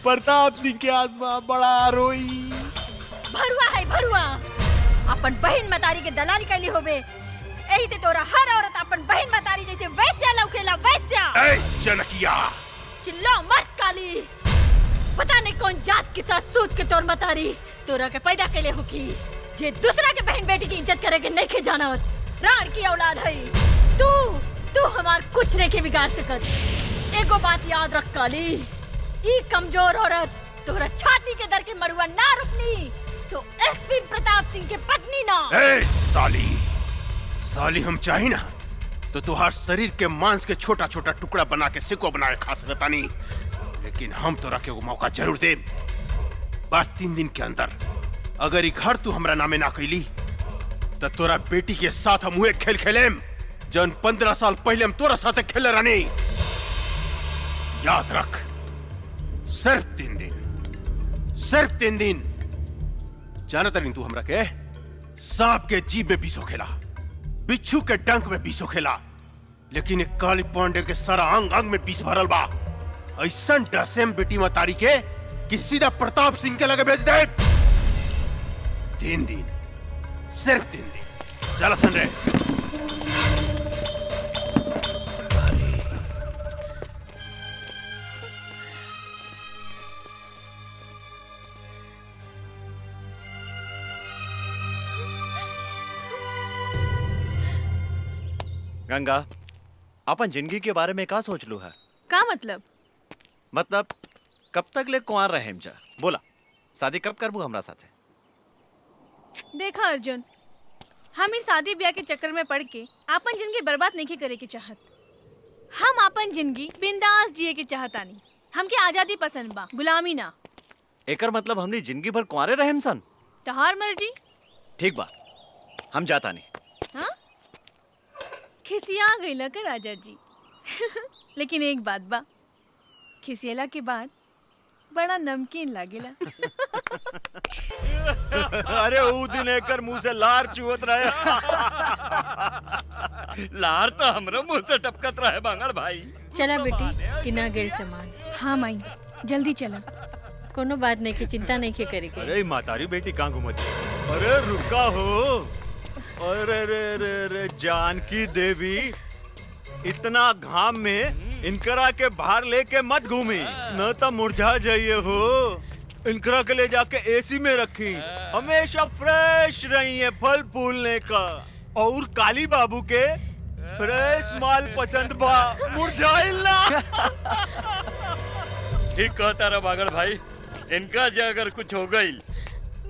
प्रताप सिंह के आत्मा बड़ा रोई। भरुआ है भरुआ, अपन बहन मतारी के दलाली कैली होबे, यही से तोरा हर औरत अपन बहन मतारी जैसे वैस्या लौकेला वैस्या। ए जनकिया, चिल्लाओ मत काली, पता नहीं कौन जात के साथ सूत के तोर मतारी तोरा के पैदा कैले हो की जे दूसरा के बहन बेटी की इज्जत करे के नहीं के जानत। राण की औलाद है तू हमार कुछ नहीं के बिगाड़ सकत। एगो बात याद रख काली, ई कमजोर औरत तोरा छाती के दर के मरुआ ना रुकनी तो एसपी प्रताप सिंह के पत्नी ना। ए साली हम चाही ना तो तुहार शरीर के मांस के छोटा छोटा टुकड़ा बना के सिको बना के खा सकता नहीं, लेकिन हम तोरा के वो मौका जरूर दे। बस 3 दिन के अंदर अगर ई घर तू हमरा नामे ना कैली तो तोरा बेटी के साथ हम उहे खेल खेलेम जन 15 साल पहले हम तोरा साथ खेले रहनी। याद रख, सिर्फ 3 दिन। जानत नहीं तू हमरा के सांप के जीभ में बीसो खेला, बिच्छू के डंक में बीसो खेला, लेकिन एक काली पांडे के सारा अंग अंग में बीस भरल बा। ऐसा डसेम बेटी मतारी के कि सीधा प्रताप सिंह के लगे भेज दे। 3 दिन, सिर्फ 3 दिन। चला संजय। गंगा, अपन जिंदगी के बारे में का सोच लू है? का मतलब? मतलब कब तक ले कुंवार रहे जा? बोला, शादी कब करबू हमरा साथे? देखा अर्जुन, हम इस शादी ब्याह के चक्कर में पड़ के अपन जिंदगी बर्बाद नहीं करे के चाहत। हम अपन जिंदगी बिंदास जिए के चाहतानी। हमके आजादी पसंद बा, गुलामी ना। एकर मतलब हमनी जिंदगी भर कुंवारे रहेम सन? तहार मर्जी। ठीक बा, हम जाता नहीं। हाँ? खिसिया गईला का राजा जी। लेकिन एक बात बा, खिसियला के बाद बड़ा नमकीन लागेला। अरे ऊ दिन एकर मुंह से लार चुवत रहे। लार तो हमरे मुंह से टपकत रहे बांगड़ भाई। चला बेटी, किना गेल सामान। हाँ माई, जल्दी चला। कोनो बात नहीं की चिंता नहीं के करे के। अरे मातारी बेटी कहाँ घूमती है? अरे रुका हो। अरे रे रे रे जानकी देवी, इतना घाम में इनकरा के बाहर लेके मत घूमी, न तो मुरझा जाइए हो। इनकरा के ले जाके एसी में रखी, हमेशा फ्रेश रही है फल फूलने का। और काली बाबू के फ्रेश माल पसंद बा, मुरझाइल ना। ठीक कहता रहा बागड़ भाई, इनका जो अगर कुछ हो गई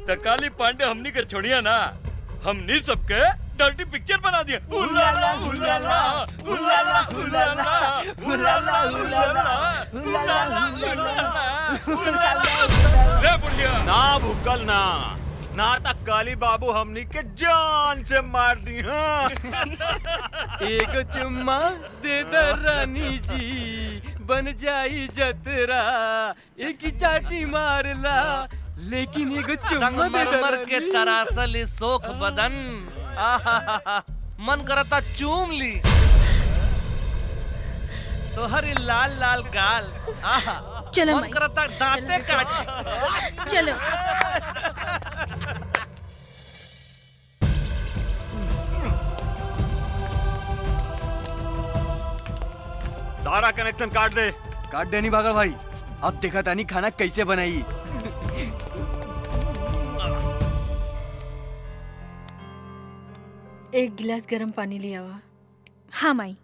तो काली पांडे हमनी के छोड़िया ना, हमनी सबके डर्टी पिक्चर बना दिया। उलाला उलाला उलाला उलाला उलाला उलाला उलाला। रे बुढ़िया, ना भूकल ना तक काली बाबू हमनी के जान से मार दी। हाँ। एक चुम्मा दे दे रानी जी, बन जाई जतरा, एक ही चाटी मारला, लेकिन एगो चुम्मा दे दे संगमरमर के तरासल सोख बदन, आहा मन करता चूम ली। तो हरी लाल लाल गाल, आहा चलो मन माई, करता दांते काट। चलो। सारा कनेक्शन काट दे। काट देनी बागड़ भाई, अब देखा तानी खाना कैसे बनाई। एक गिलास गर्म पानी ले आवा। हाँ माई।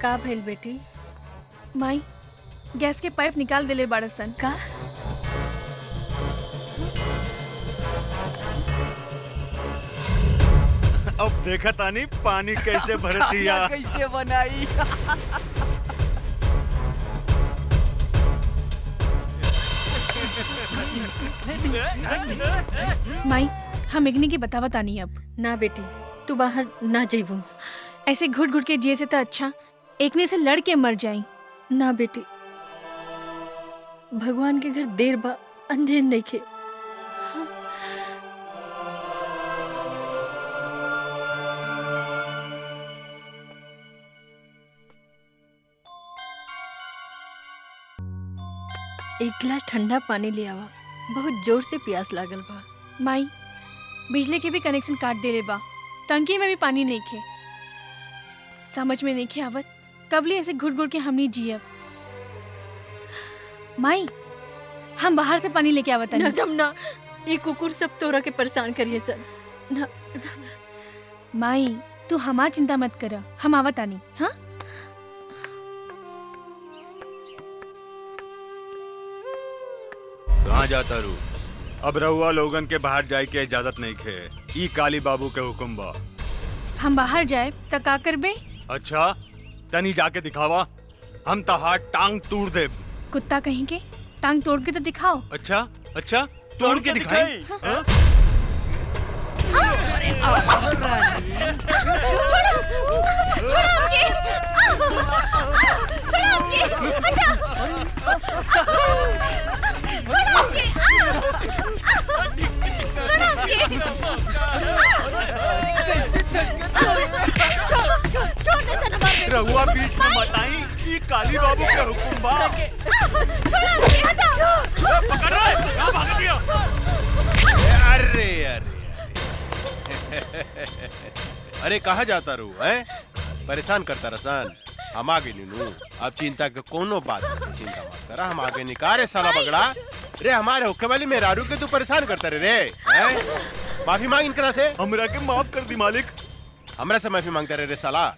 का भइल बेटी? माई गैस के पाइप निकाल देले बाड़सन। का अब देखा तानी पानी कैसे भरतिया। कैसे बनाई। माई हम इग्नी की बतावा तानी अब। ना बेटी तू बाहर ना जेबू। ऐसे घुट घुट के जिए से तो अच्छा एकने से लड़ के मर जाई। ना बेटी भगवान के घर देर बा अंधेर नहीं खे। एक गिलास ठंडा पानी ले आवा, बहुत जोर से प्यास लागल बा। माई बिजली के भी कनेक्शन काट देले बा, टंकी में भी पानी नहीं खे। समझ में नहीं खे आवत कबली ऐसे घुट घुट के हमनी जियब। माई हम बाहर से पानी लेके आवत ना जमुना, ये कुकुर सब तोरा के परेशान करिए सर। ना माई तू हमार चिंता मत कर, हम आवत आनी। हाँ कहाँ जाता रू? अब रहुआ लोगन के बाहर जाए के इजाजत नहीं खे। ई काली बाबू के हुक्म बा। हम बाहर जाए तो का करबे? अच्छा तनी जाके दिखावा, हम तहार टांग तोड़ दे। कुत्ता कहीं के टांग तोड़ के तो दिखाओ। अच्छा अच्छा तोड़ के दिखाई। हाँ? रहुआ बीच में मत आई, ये काली बाबू के हुक्म बा। पकड़ रहा है, कहाँ भाग दिया? अरे अरे अरे कहाँ जाता रू है? परेशान करता रसन। हम आगे नीनू, अब चिंता के कोनो बात नहीं, चिंता मत करा, हम आगे निकारे साला बगड़ा। रे हमारे होके वाली मेहरारू के तू परेशान करता रे माफी मांग इनकरा से। हमरा के माफ कर दी मालिक। हमरा से माफी मांगता रे साला।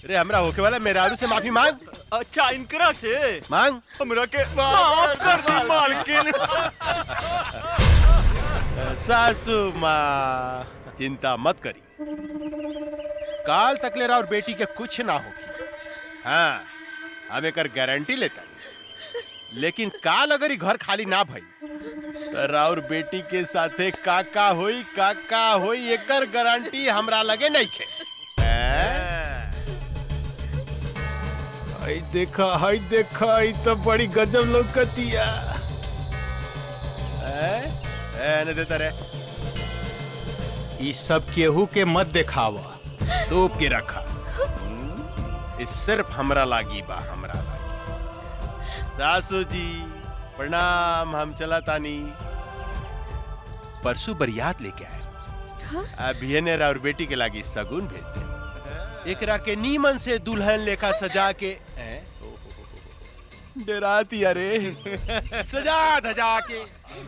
रे हमरा होके वाला मेहरारू से माफी मांग। अच्छा इनकरा से मांग। हमरा के माफ कर दी मालकिन। सासू माँ चिंता मत करी, काल तक ले रहा और बेटी के कुछ ना होगी। हाँ हम एक गारंटी लेता, लेकिन काल अगर ही घर खाली ना भई तो राउर बेटी के साथे काका होई एकर गारंटी हमरा लगे नहीं खे। हाय देखा ई तो बड़ी गजब लौकतिया। ने देता रे ई सब केहू के मत दिखावा, तोप के रखा। इस सिर्फ हमरा लागी बा, हमरा लागी। सासू जी प्रणाम, हम चला तानी। परसों बरियात लेके आए। अभी ने और बेटी के लागी सगुन भेजते। एकरा के नीमन से दुल्हन लेखा सजा के डराती अरे सजा धजा के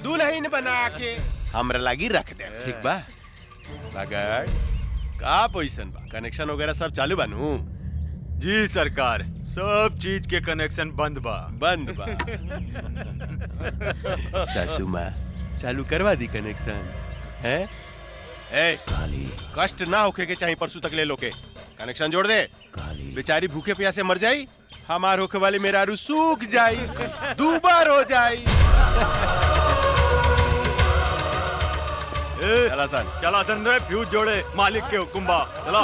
दुल्हन बना के हमरा लागी रख दे। ठीक बा मगर का पोजीशन बा? कनेक्शन वगैरह सब चालू बानू? जी सरकार, सब चीज के कनेक्शन बंद बा। सासू माँ चालू करवा दी कनेक्शन है? कष्ट ना होके के चाहिए, परसों तक ले लो के कनेक्शन जोड़ दे। बेचारी भूखे प्यासे मर जाई, हमार होके वाली मेहरारू सूख जाई, दूबार हो जाई। चला सन रे, फ्यूज जोड़े, मालिक के हुक्म बा। चला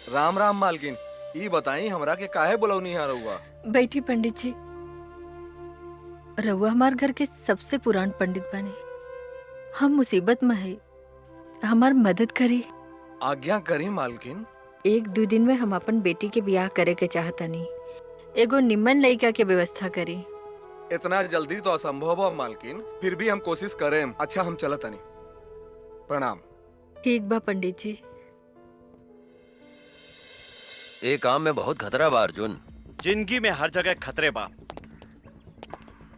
राम राम मालकिन, ई बताई हमरा के काहे बुलौनी है रउआ? बैठी पंडित जी। रउआ हमार घर के सबसे पुरान पंडित बने। हम मुसीबत में है, हमार मदद करी। आज्ञा करी मालकिन। एक दो दिन में हम अपन बेटी के ब्याह करे के चाहतनी। एगो निम्मन लड़का के व्यवस्था करी। इतना जल्दी तो असंभव है मालकिन, फिर भी हम कोशिश करें। अच्छा हम चलत तनी। प्रणाम। ठीक बा पंडित जी। ए काम में बहुत खतरा बा अर्जुन। जिंदगी में हर जगह खतरे बा।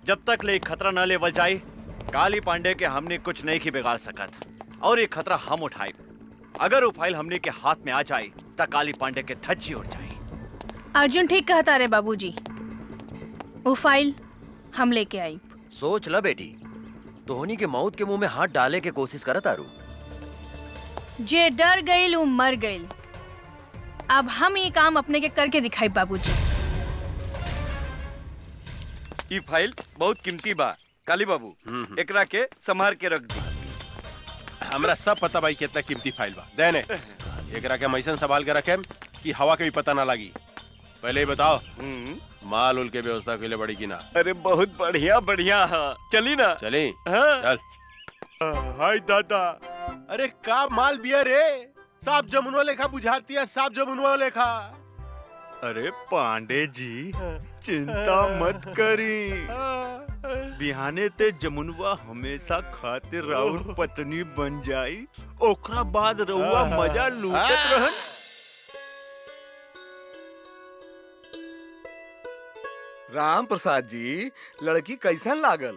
जब तक ले खतरा न लेवल जाए काली पांडे के हमने कुछ नहीं की बिगाड़ सकत, और ये खतरा हम उठाए। अगर वो फाइल हमने के हाथ में आ जाए तो काली पांडे के धज्जी उड़ जाए। अर्जुन ठीक कहता रे बाबूजी, वो फाइल हम लेके आई। सोच ल बेटी, तोहनी के मौत के मुंह में हाथ डाले के कोशिश करत आरू। जे डर गईल वो मर गईल। अब हम ये काम अपने के करके दिखाई बाबूजी। ये फाइल बहुत कीमती बा काली बाबू, एकरा के संभाल के रख दी। हमरा सब पता भाई कितना कीमती फाइल बा। देने एकरा के मैसन संभाल के रखे कि हवा के भी पता ना लगी। पहले ही बताओ माल उल के व्यवस्था के लिए बड़ी की ना? अरे बहुत बढ़िया बढ़िया है, चली ना? चली हाँ। चल। हाय दादा, अरे का माल बिया रे, साफ जमुनवा लेखा बुझाती है, साफ जमुनवा लेखा। अरे पांडे जी चिंता मत करी, बिहाने ते जमुनवा हमेशा खातिर राउर पत्नी बन जाई, ओकरा बाद रहुआ मजा लूटत रहन। राम प्रसाद जी, लड़की कैसन लागल?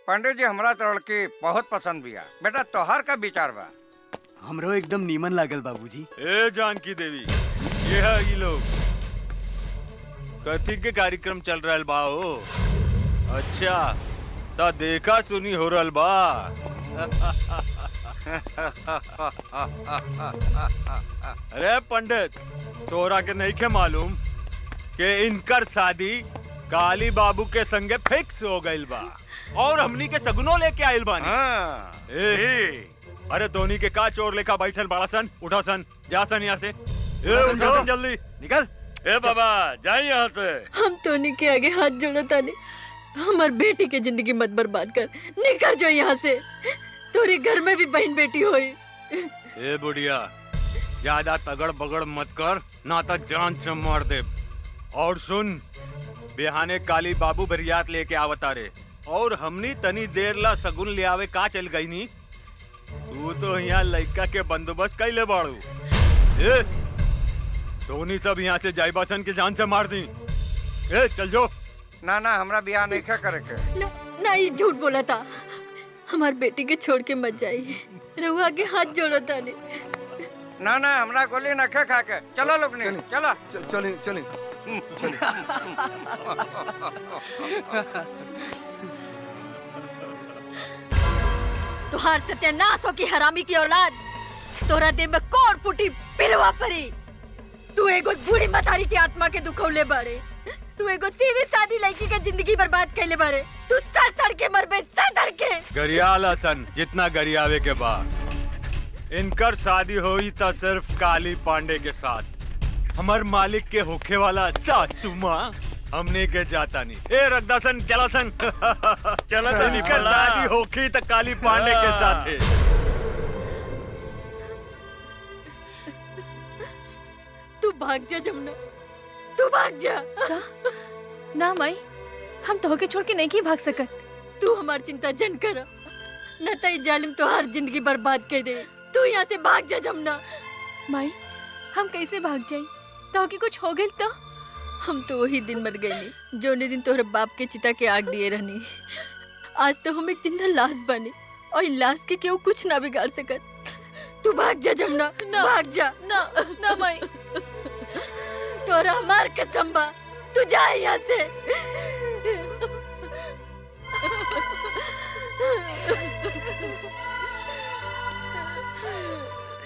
पंडित जी हमरा तो लड़की बहुत पसंद बिया। बेटा तोहर का विचार बा? हमरो एकदम नीमन लागल बाबूजी। ए जानकी देवी, ये है ये लोग कथी के कार्यक्रम चल रहल बा हो? अच्छा ता देखा सुनी हो रहल बा। अरे पंडित, तोरा के नहीं के मालूम कि इनकर शादी काली बाबू के संगे फिक्स हो गइल बा और हमनी के सगुनो लेके आइल बानी। अरे धोनी के का चोर लेखा बैठल बड़ा सन, उठा सन, जा सन यहाँ से। उठो जल्दी निकल। ए बाबा जाए यहाँ से। हम तोनी के आगे हाथ जोड़ो तानी, हमार बेटी के जिंदगी मत बर्बाद कर। निकल जाओ यहाँ से, तोरे घर में भी बहन बेटी होई। ए बुढ़िया, ज्यादा तगड़ बगड़ मत कर, ना तो जान से मार दे। और सुन, बिहाने काली बाबू बरियात लेके आवता रे, और हमनी तनी देर ला सगुन ले आवे का चल गई नी। तू तो यहाँ लड़का के बंदोबस्त कैले बाड़ू। ए धोनी सब यहाँ से जाइबासन के जान से मार दी। ए चल जो। ना ना हमरा बियाह नहीं करे के। ना ये झूठ बोला था। हमार बेटी के छोड़ के मत जाइए, रहुआ के हाथ जोड़ो तानी। ना ना हमरा गोली न खा के। चलो लोग ने चलो। चले चले चले। तुहार सत्यानाश हो की हरामी की औलाद। तोरा देह में कौन फूटी पिलवा परी। तू एगो बूढ़ी मतारी की आत्मा के दुखौले बाड़े। तू एगो सीधी सादी लड़की के जिंदगी बर्बाद कैले बाड़े। तू सड़ सड़ के मरबे, सड़ सड़ के। गरियाला सन जितना गरियावे के बाद। इनकर शादी हुई था सिर्फ काली पांडे के साथ। हमार मालिक के होखे वाला सासू माँ हमने के जाता नहीं। ए रखदा सन, चला सन। चला तो इनकर शादी होखी तो काली पांडे के साथ है। तू भाग जा जमुना, तू भाग जा। ना माई, हम तो होके छोड़ के नहीं की भाग सकत। तू हमार चिंता जन कर, न तो जालिम तो हर जिंदगी बर्बाद कर दे। तू यहाँ से भाग जा जमुना। माई हम कैसे भाग जाई? तो कि कुछ हो गइल तो? हम तो वही दिन मर गई जो दिन तोहरे बाप के चिता के आग दिए रहनी। आज तो हम एक जिंदा लाश बने और इन लाश के केहू कुछ ना बिगाड़ सकत। तू भाग जा जमुना, भाग जा। ना ना माई, तोरा हमार कसम बा, तू जा यहाँ से।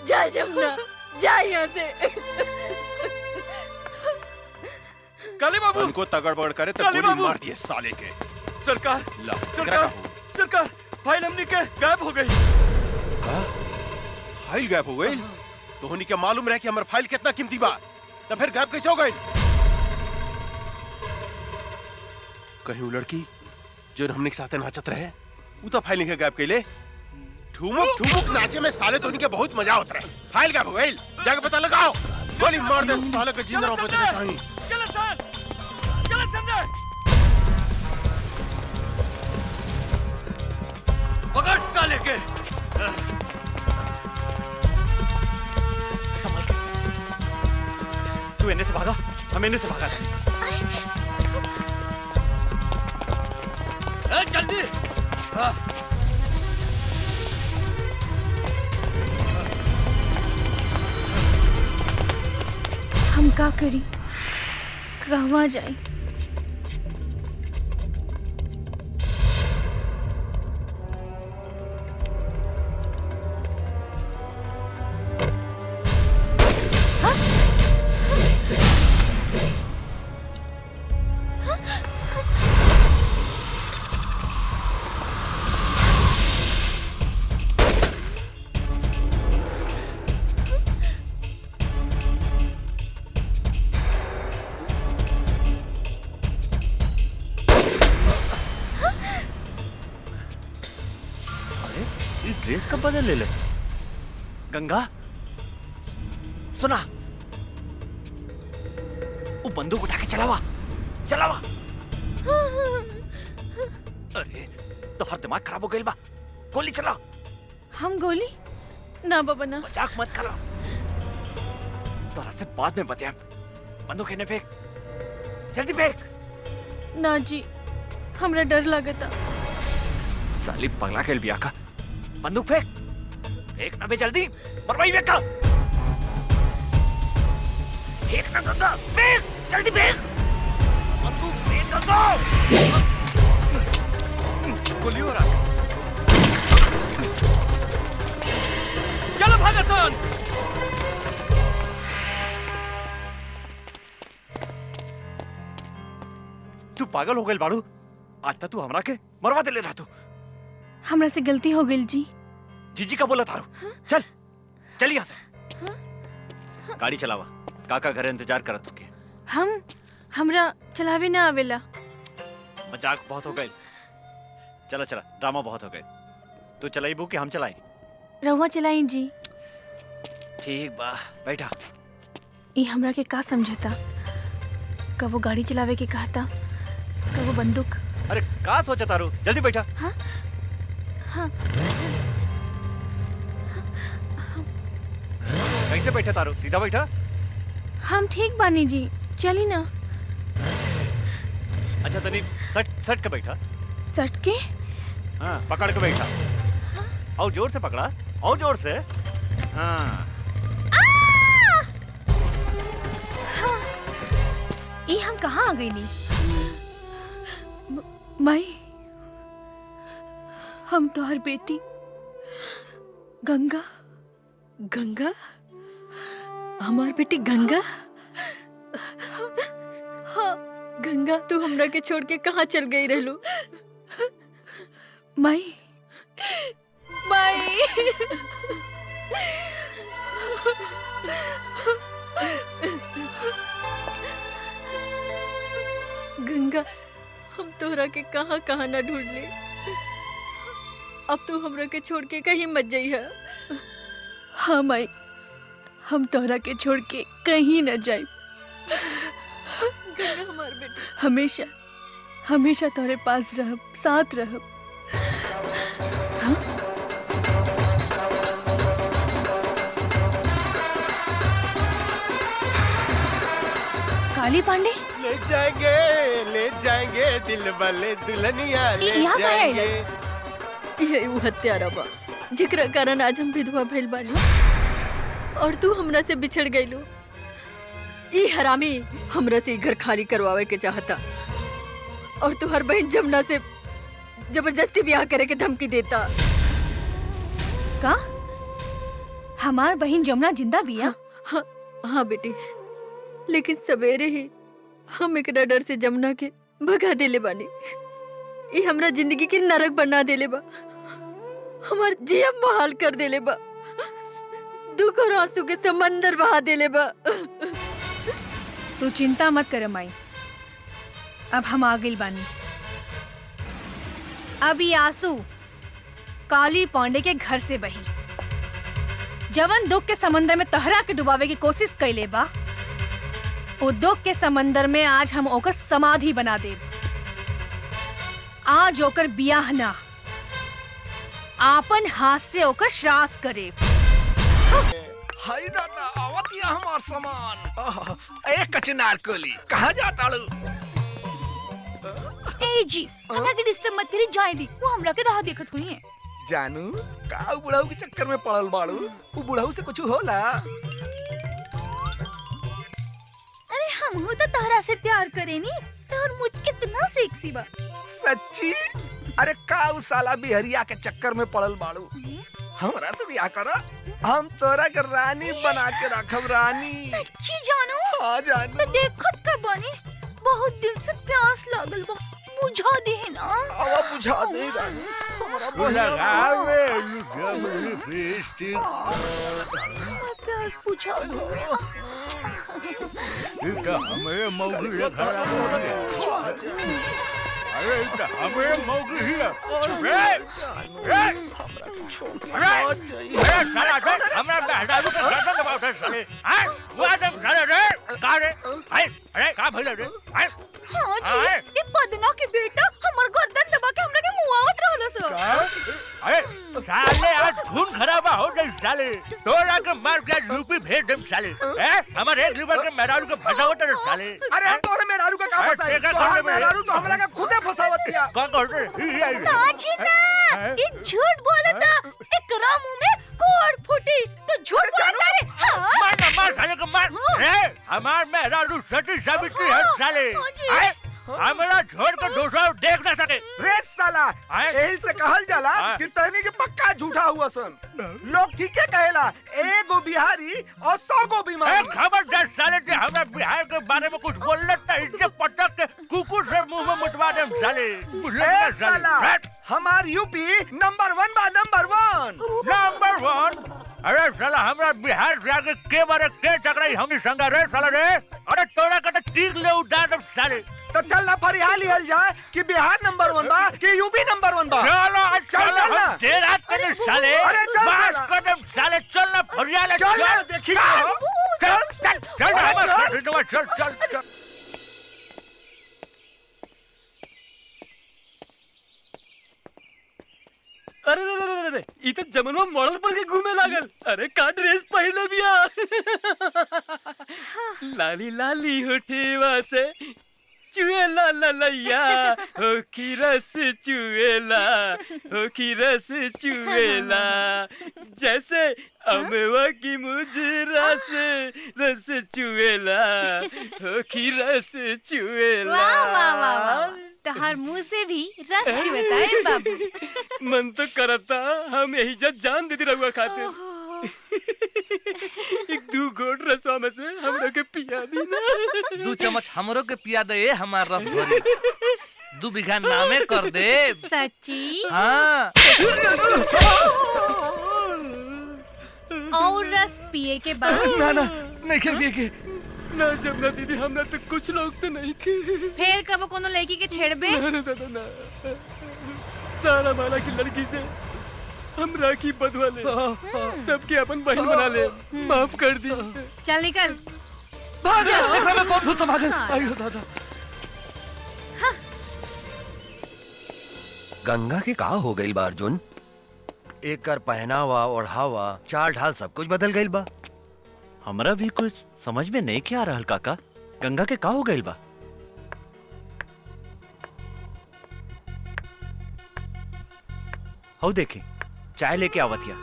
जा जमुना, जा यहाँ से। काली बाबू उनको तगड़ बगड़ करे तो काली गोली बाबू! मार दिए साले के। सरकार ला, सरकार सरकार, फाइल हमने के गायब हो गई। फाइल गायब हो गई? तो होनी क्या मालूम रहे कि हमारा फाइल कितना कीमती बा, तो फिर गायब कैसे हो गई? कहीं वो लड़की जो हमने के साथ नाचत रहे, वो तो फाइल नहीं गायब कैले। ठुमुक ठुमुक नाचे में साले तो उनके बहुत मजा होता रहे। फाइल गायब हो गई, जाके पता लगाओ। गोली मार दे साले के, जिंदा बच के चाहिए। चलो सर, चलो संजय, पकड़ साले के। इन्हें से भागा, हम इन्हें से भागा था। जल्दी हम का करी, कहवा जाए? ड्रेस कब बदल ले? गंगा सुना, वो बंदूक उठा के चलावा चलावा। अरे तो हर दिमाग खराब हो गई बा, गोली चला। हम गोली ना बाबा ना, मजाक मत करो, तोरा से बाद में बताया। बंदूक इन्हें फेंक, जल्दी फेंक। ना जी, हमरा डर लगता। साली पगला के बिया का, बंदूक फेंक, फेंक ना बे जल्दी, मरवाई फेंक, फेंक ना गंगा, फेंक जल्दी फेंक, बंदूक फेंक गंगा। गोली हो रहा, चलो भागतन। तू पागल हो गई बाड़ू, आज तक तू हमरा के मरवा दे ले रहा तू। हमरा से गलती हो गई जी। जीजी का बोला थारू, चल चल यहाँ से। गाड़ी चलावा, काका घर इंतजार करत तुके। हमरा चलावे ना आवेला। मजाक बहुत हो गई, चला चला, ड्रामा बहुत हो गए। तू चलाइबू कि हम चलाई? रहुआ चलाई जी। ठीक बा, बैठा। ये हमरा के का समझता, कब वो गाड़ी चलावे के कहता, कब वो बंदूक। अरे का सोचा तारू, जल्दी बैठा। हाँ हाँ। कैसे बैठा तारू, सीधा बैठा। हम ठीक बानी जी, चली ना। अच्छा तनी सट सट के बैठा। सट के? हाँ पकड़ के बैठा। और जोर से पकड़ा, और जोर से। हाँ ये हम कहाँ आ गई नी? माई, हम तो हर बेटी गंगा। गंगा? हमार बेटी गंगा? हाँ गंगा, तू हमरा के छोड़ के कहाँ चल गई रहलू? माई माई गंगा, हम तोहरा के कहाँ कहाँ ना ढूंढ ले। अब तू हमरा के छोड़ के कहीं मत जाइए। हाँ माई, हम तोहरा के छोड़ के कहीं न जाए। गंगा हमार बेटी, हमेशा हमेशा तोहरे पास रहब, साथ रहब। हाँ? काली पांडे ले जाएंगे दिल वाले दुल्हनिया ले यहाँ का है जाएंगे। ये वो हत्यारा बा जेकरा कारण आज हम विधवा भइल बानी और तू हमरा से बिछड़ गइलू। ई हरामी हमरा से घर खाली करवावे के चाहता और तू हर बहन जमुना से जबरदस्ती ब्याह करे के धमकी देता। का हमार बहन जमुना जिंदा बिया? हाँ बेटी, लेकिन सवेरे ही हम एक डर से जमुना के भगा देले बानी। ये हमरा जिंदगी के नरक बना देले बा, हमार जिया महाल कर देले बा, दुख और आंसू के समंदर बहा देले बा। तू चिंता मत कर माई, अब हम आ गइल बानी। अब ये आंसू काली पांडे के घर से बही। जवन दुख के समंदर में तहरा के डुबावे की कोशिश कैले बा, वो दुख के समंदर में आज हम ओकर समाधि बना देब। आज ओकर बियाह ना, आपन हाथ से ओकर श्राद्ध करे। हाय दादा आवतिया हमार सामान। ए कचनार कोली कहाँ जाता लू? ए जी हमरा के डिस्टर्ब मत करी, जाए दी। वो हमरा के राह देखत हुई है। जानू का बुढ़ाऊ के चक्कर में पड़ल बाड़ू? वो बुढ़ाऊ से कुछ होला? अरे हम तो तहरा से प्यार करेनी, तोहर मुझ कितना सेक्सी बा। सच्ची? अरे का उस साला बिहरिया के चक्कर में पड़ल बाड़ू? हमरा से ब्याह करा, हम तोरा के रानी बना के रखब। रानी सच्ची जानू? हाँ जानू। तो देखत का बानी, बहुत दिन से प्यास लागल बा, बुझा दे ना। आवा बुझा दे रानी। हमरा प्यास बुझा दो। हमें मौगी अरे हमें मौगी हमरा मेहरारू के गर्दन दबावत है साले। हैं वो आदम साले रे का रे? अरे का भइल रे? हाँ जी, ये बदना के बेटा हमर गर्दन दबा के हमरा के मुआवत रहल सो। अरे साले आज खून खराबा हो गई साले। तोरा के मार के यूपी भेज देम साले। हैं हमारे एक लीवर के मेहरारू के फसावत है साले। अरे हम तोरे मेहरारू का का फसाई? तोहर मेहरारू तो हमरा के खुदे फसावतिया। का कहत रे? ना जी ना, ये झूठ बोलता। एकरा मुंह में कोड़ फूटी तो झूठ बोलता रे। हाँ? मार ना मार साले को मार। रे हमार मेहरारू सती सावित्री है साले। हमरा छोड़ कर दूसरा देख ना सके। रे साला यही से कहल जाला कि तहनी के पक्का झूठा हुआ सन। लोग ठीक है कहेला, एगो बिहारी और 100 गो बीमारी। खबरदार साले जे हमरा बिहार के बारे में कुछ बोलत त इज्जत पटक के कुकुर से मुंह में मुतवा देम साले। ए साला हमार यूपी नंबर 1 बा, नंबर 1। नंबर 1? अरे साला हमरा बिहार जाके के बारे के टकराई हमनी संग रे साला रे। अरे तोरा के त टीक ले उड़ा देम साले। तो चल ना फरिया लिहल जाए कि बिहार नंबर 1 बा कि यूपी नंबर 1 बा। चलो ना देर रात के साले। अरे चल बस कदम साले चल ना फरिया ले। चल देखी चल चल चल चल चल। अरे अरे ई तो जमनवा मॉडल बन के घूमे लागल। अरे का ड्रेस पहले बिया। लाली लाली होठेवा से चुएला ललैया, हो की रस चुएला, हो की रस चुएला, जैसे अमवा की मुजरा से रस चुएला, हो की रस चुएला। वाह वाह वाह वाह, तहार मुंह से भी रस चुएता है बाबू। मन तो करता हम यही जान दे दी रहुआ खातिर। एक 2 घोट रसवा में से हमरा के पिया दी ना। 2 चम्मच हमरो के पिया दे हमार रस भरी। 2 बीघा नामे कर दे। सच्ची? हाँ। और रस पिए के बाद? ना ना नहीं के पिए के ना। जमुना दीदी हमरा तो कुछ लोग तो नहीं के। फिर कब कोनो लड़की के छेड़बे? ना दादा ना, सारा माला की लड़की से हम राखी बंधवा ले, सबके अपन बहन बना ले। माफ कर दी। चल निकल। भाग। देखा मैं कौन भूत समागम। आयो दादा। गंगा के का हो गई बा अर्जुन? एकर पहनावा ओढ़ावा चाल ढाल सब कुछ बदल गई बा। हमरा भी कुछ समझ में नहीं के आ रहल काका। गंगा के का हो गई बा? हो देखे चाय लेके आवतिया।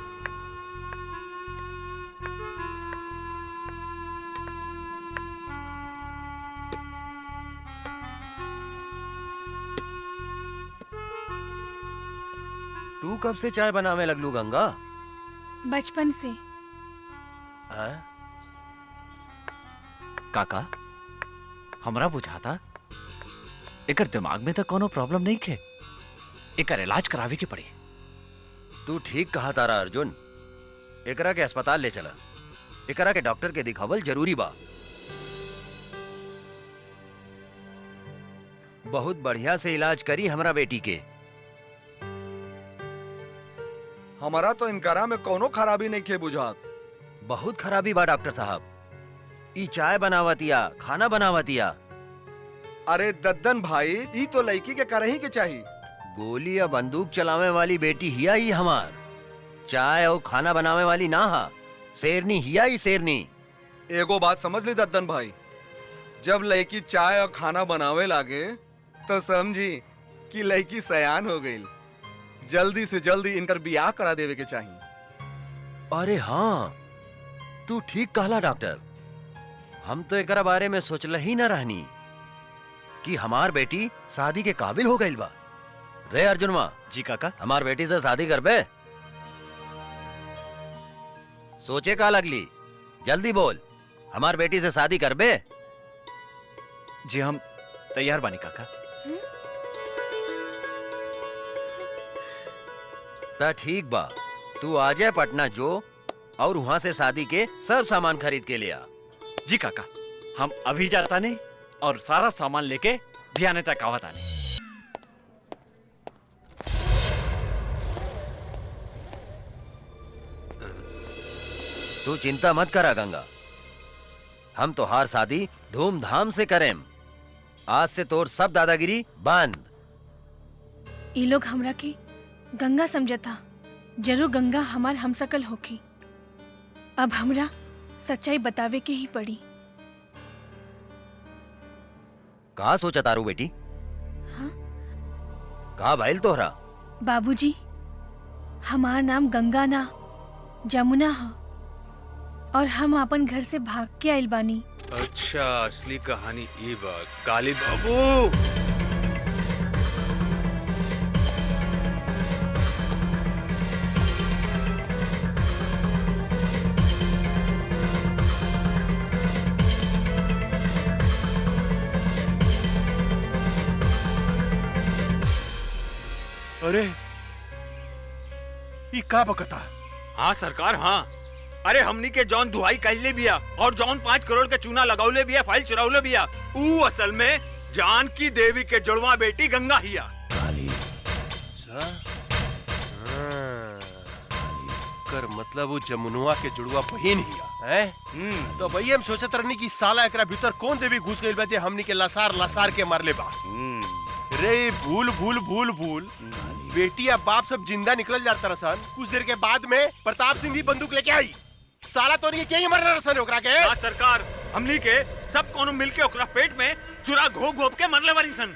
तू कब से चाय बनावे लगलू गंगा? बचपन से। काका हमरा बुझाता एकर दिमाग में तो कोनो प्रॉब्लम नहीं के, एकर इलाज करावे के पड़ी। तू ठीक कहा तारा अर्जुन। एकरा के अस्पताल ले चला। एकरा के डॉक्टर के दिखावल जरूरी बा। बहुत बढ़िया से इलाज करी हमरा बेटी के। हमारा तो इनकरा में कोनो खराबी नहीं के बुझात। बहुत खराबी बा डॉक्टर साहब। ई चाय बनावतिया, खाना बनावतिया। अरे दद्दन भाई, ई तो लड़की के करही के चाहिए। गोली या बंदूक चलावे वाली बेटी हिया ही हमार। चाय और खाना बनावे वाली ना हा। शेरनी हिया ही शेरनी। एगो बात समझ ली दद्दन भाई, जब लड़की चाय और खाना बनावे लागे तो समझी कि लड़की सयान हो गई। जल्दी से जल्दी इनकर बियाह करा देवे के चाहिए। अरे हाँ, तू ठीक कहला डॉक्टर। हम तो एकरा बारे में सोचल ही न रहनी कि हमार बेटी शादी के काबिल हो गई बा। रे अर्जुनवा। जी काका। हमार बेटी से शादी करबे? सोचे का लगली, जल्दी बोल, हमार बेटी से शादी करबे? जी हम तैयार बानी काका। ता ठीक बा, तू आ जाए पटना जो और वहां से शादी के सब सामान खरीद के ले आ। जी काका, हम अभी जाता नहीं और सारा सामान लेके भियाने तक आवत आने। तू चिंता मत करा गंगा, हम तो हार शादी धूमधाम से करें। आज से तोर सब दादागिरी बंद। ये लोग हमरा के गंगा समझता, जरूर गंगा हमार हमसकल होखी। अब हमरा सच्चाई बतावे के ही पड़ी। का सोचा तारू बेटी? हाँ? का भइल तोहरा? बाबूजी, हमार नाम गंगा ना जमुना है और हम अपन घर से भाग के आइल बानी। अच्छा, असली कहानी ये बा। काली बाबू, अरे ये का बकता? हाँ सरकार, हाँ। अरे हमनी के जौन दुहाई कैले बिया और जौन 5 करोड़ के चूना लगौले बिया, फाइल चुरावले बिया, ऊ असल में जानकी देवी के जुड़वा बेटी गंगा हिया। कर मतलब वो जमुनुआ के जुड़वा बहन हिया है। तो भई हम सोचत रहनी कि साला एकरा भीतर कौन देवी घुस गइल बा जे हमनी के लसार लसार के मारले बा। रे भूल भूल भूल भूल, बेटी या बाप सब जिंदा निकल जाता रसन। कुछ देर के बाद में प्रताप सिंह भी बंदूक लेके आई। साला तो नहीं क्या ही मर रसन ओकरा के। हाँ सरकार, हमनी के सब कोनो मिलके ओकरा पेट में चुरा घोप के मरले बारी सन।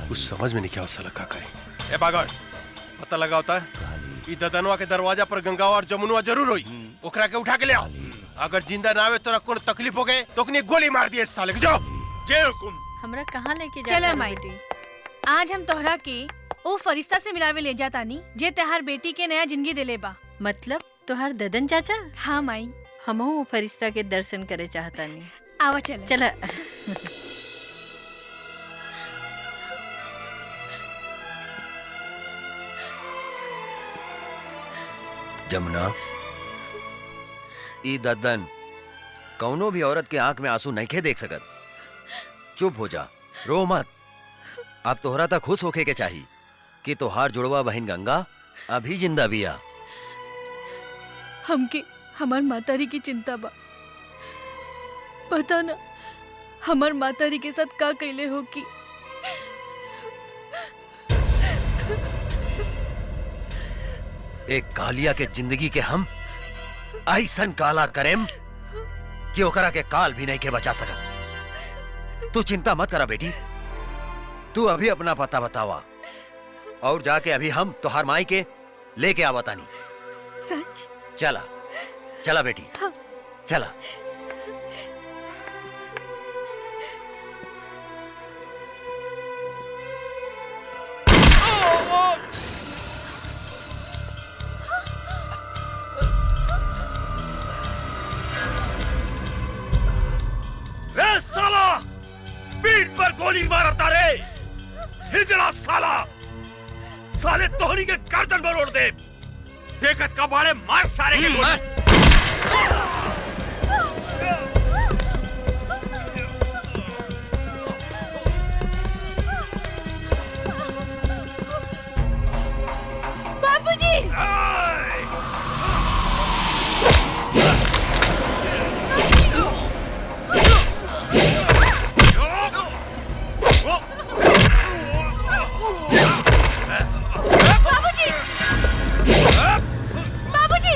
कुछ समझ में नहीं क्या साला का करे। ए बागड़, पता लगा होता है ई ददनवा के दरवाजा पर गंगा और जमुनुआ जरूर होई। ओकरा के उठा के ले आओ। अगर जिंदा ना आवे तो कोनो तकलीफ हो गए तो ओकनी गोली मार दिए साले के। जाओ। जय हुकुम। हमरा कहाँ लेके जा? चला माई, आज हम तोहरा के ओ फरिश्ता से मिलावे ले जातानी जे तहार बेटी के नया जिंदगी दिले बा। मतलब तोहार ददन चाचा? हाँ माई, हमहू फरिश्ता के दर्शन करे चाहतानी। आवा चले। चला। जमुना, ई दद्दन कौनो भी औरत के आंख में आंसू नहीं खे देख सकत। चुप हो जा, रो मत। अब तोहरा तक खुश होके के चाहिए कि तोहार जुड़वा बहन गंगा अभी जिंदा बिया। हमके हमार मातारी की चिंता बा। पता ना हमार मातारी के साथ का कैले हो कि एक कालिया के जिंदगी के हम ऐसन काला करेम कि ओकरा के काल भी नहीं के बचा सकत। तू चिंता मत करा बेटी, तू अभी अपना पता बतावा और जाके अभी हम तोहार माई के लेके आवतानी। सच? चला चला बेटी, हाँ। चला। रे साला, पीठ पर गोली मारता रे। हिजड़ा साला, साले तोहरी के गर्दन पर ओढ़ दे। देखत का बाड़े, मार सारे के गोली। बाबूजी! बाबूजी!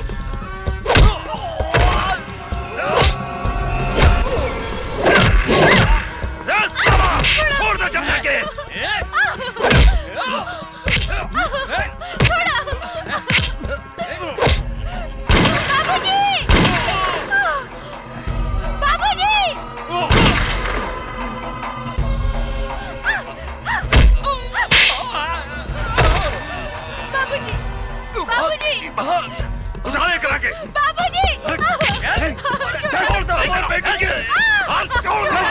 करा के। बाबूजी छोड़ दो हमारे बेटे के। छोड़ दो।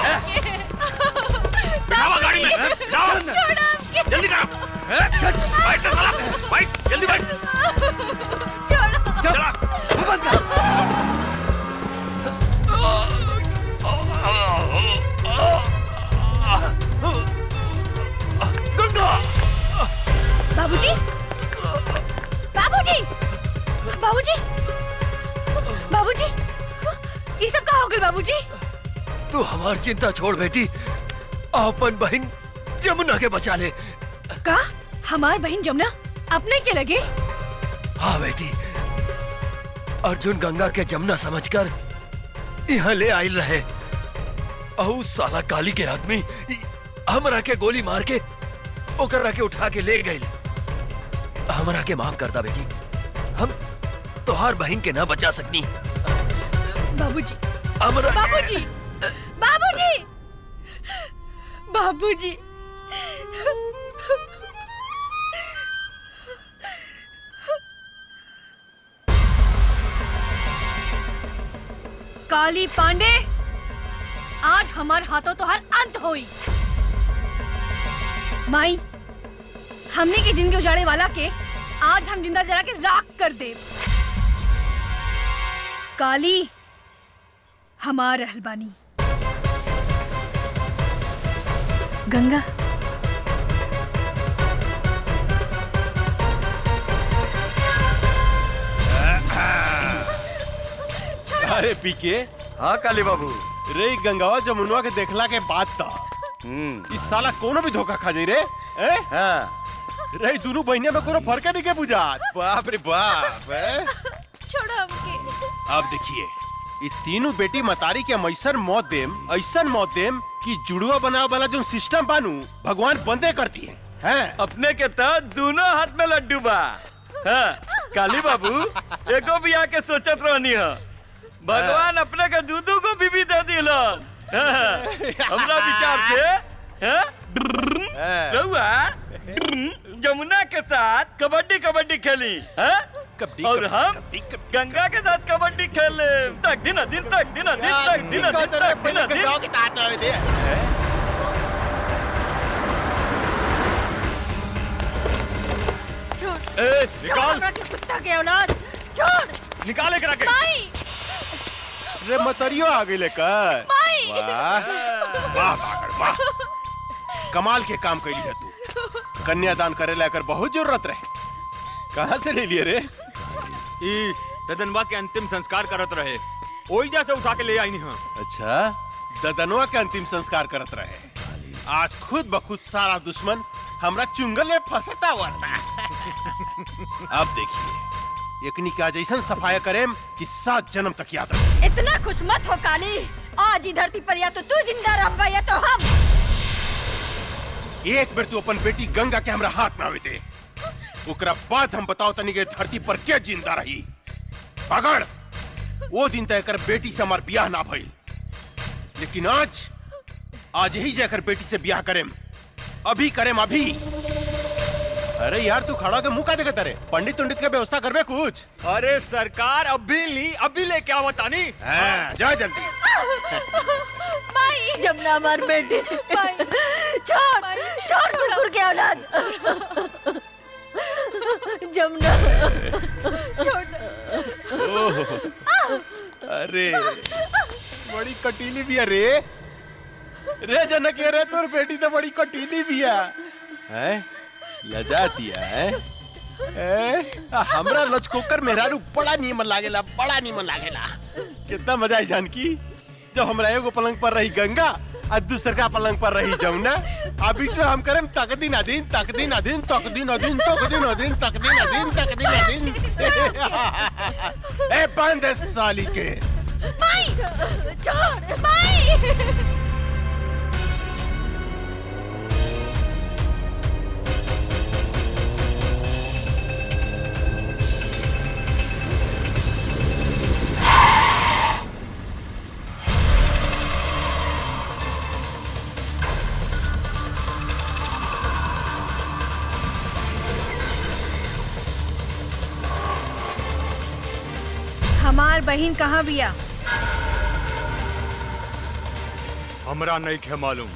बिठावा गाड़ी में। जाओ। जल्दी करो। बैठ तो साला। बैठ जल्दी बैठ। चला। मुंह बंद कर। गंगा। बाबूजी बाबूजी बाबूजी बाबूजी ये सब कहाँ हो गए बाबूजी? तू हमारी चिंता छोड़ बेटी, अपन बहन जमुना के बचा ले। का हमार बहन जमुना अपने के लगे? हाँ बेटी, अर्जुन गंगा के जमुना समझकर यहाँ ले आयल रहे। और साला काली के आदमी हमरा के गोली मार के ओकरा के उठा के ले गए। हमरा के माफ करता बेटी, हम तोहार बहन के ना बचा सकनी। बाबूजी हमरा बाबूजी बाबूजी बाबूजी काली पांडे, आज हमार हाथों तो हर अंत होई। माई, हमने की जिंदगी उजाड़े वाला के आज हम जिंदा जला के राख कर दे। काली हमार रहलबानी। गंगा अरे पीके। हाँ काली बाबू। रे गंगावा जमुनवा के देखला के बाद था इस साला कोनो भी धोखा खा जाई रे। हाँ। रे दोनों बहनिया में कोनो फर्क नहीं के बुझा। बाप रे बाप। छोड़ो हमके। अब देखिए, ये तीनों बेटी मतारी के मैसर मौत देम, ऐसा मौत देम कि जुड़वा बनावे वाला जो सिस्टम बानू भगवान बंदे करती है। अपने के तहत दोनों हाथ में लड्डू बा। हाँ, काली बाबू एको भी आके सोचत रहनी है, भगवान अपने के दूधू को भी दे दिला। हमरा विचार से रहुआ जमुना के साथ कबड्डी कबड्डी खेली है, और हम गंगा के साथ कबड्डी खेले। तक दिन दिन तक दिन दिन तक दिन दिन तक दिन दिन। निकाल कुत्ता के औलाद, छोड़। निकाले करा के। रे मतरियो आ गई लेकर। वाह वाह, कमाल के काम कैली है तू। कन्यादान करे लेकर बहुत जरूरत रहे। कहाँ से ले लिए रे? ई ददनवा के अंतिम संस्कार करत रहे, ओई जैसे उठा के ले आई नहीं। अच्छा, ददनवा के अंतिम संस्कार करत रहे। आज खुद बखुद सारा दुश्मन हमरा चुंगल में फंसता हुआ था। अब देखिए, एकनी का जैसन सफाया करेम कि 7 जन्म तक याद रहे। इतना खुश मत हो काली, आज ही धरती पर या तो तू जिंदा रह या तो हम। एक बेर तू अपन बेटी गंगा के हमरा हाथ में आवे दे, ओकरा बाद हम बताओ तनी के धरती पर के जिंदा रही। पकड़, वो दिन तय कर बेटी से हमार ब्याह ना भइल, लेकिन आज ही जाकर बेटी से ब्याह करेम। अभी करेम अभी। अरे यार तू खड़ा के मुंह का देखता रे? पंडित उंडित का व्यवस्था करबे कुछ? अरे सरकार अभी लेके आओ तानी। जा जल्दी। माई, जमुना हमार बेटी। छोड़ छोड़ कुकुर के औलाद। जमुना छोड़। अरे बड़ी कटीली भी है रे। रे जनक रे, तोर बेटी तो बड़ी कटीली भी है। लजाती है। हमरा लचकोकर मेहरारू बड़ा नीमन लागेला, बड़ा नीमन लागेला। कितना मजा आई जानकी, जब हमरा एगो पलंग पर रही गंगा और दूसरा पलंग पर रही जमुना, आ बीच में हम करें तकदीन अदीन तकदीन अदीन तकदीन अदीन तकदीन अदीन तकदीन अदीन तकदीन अदीन। ए बंद है साली के। माई, छोड़ माई। हमार बहन कहाँ बिया? हमरा नहीं खे मालूम।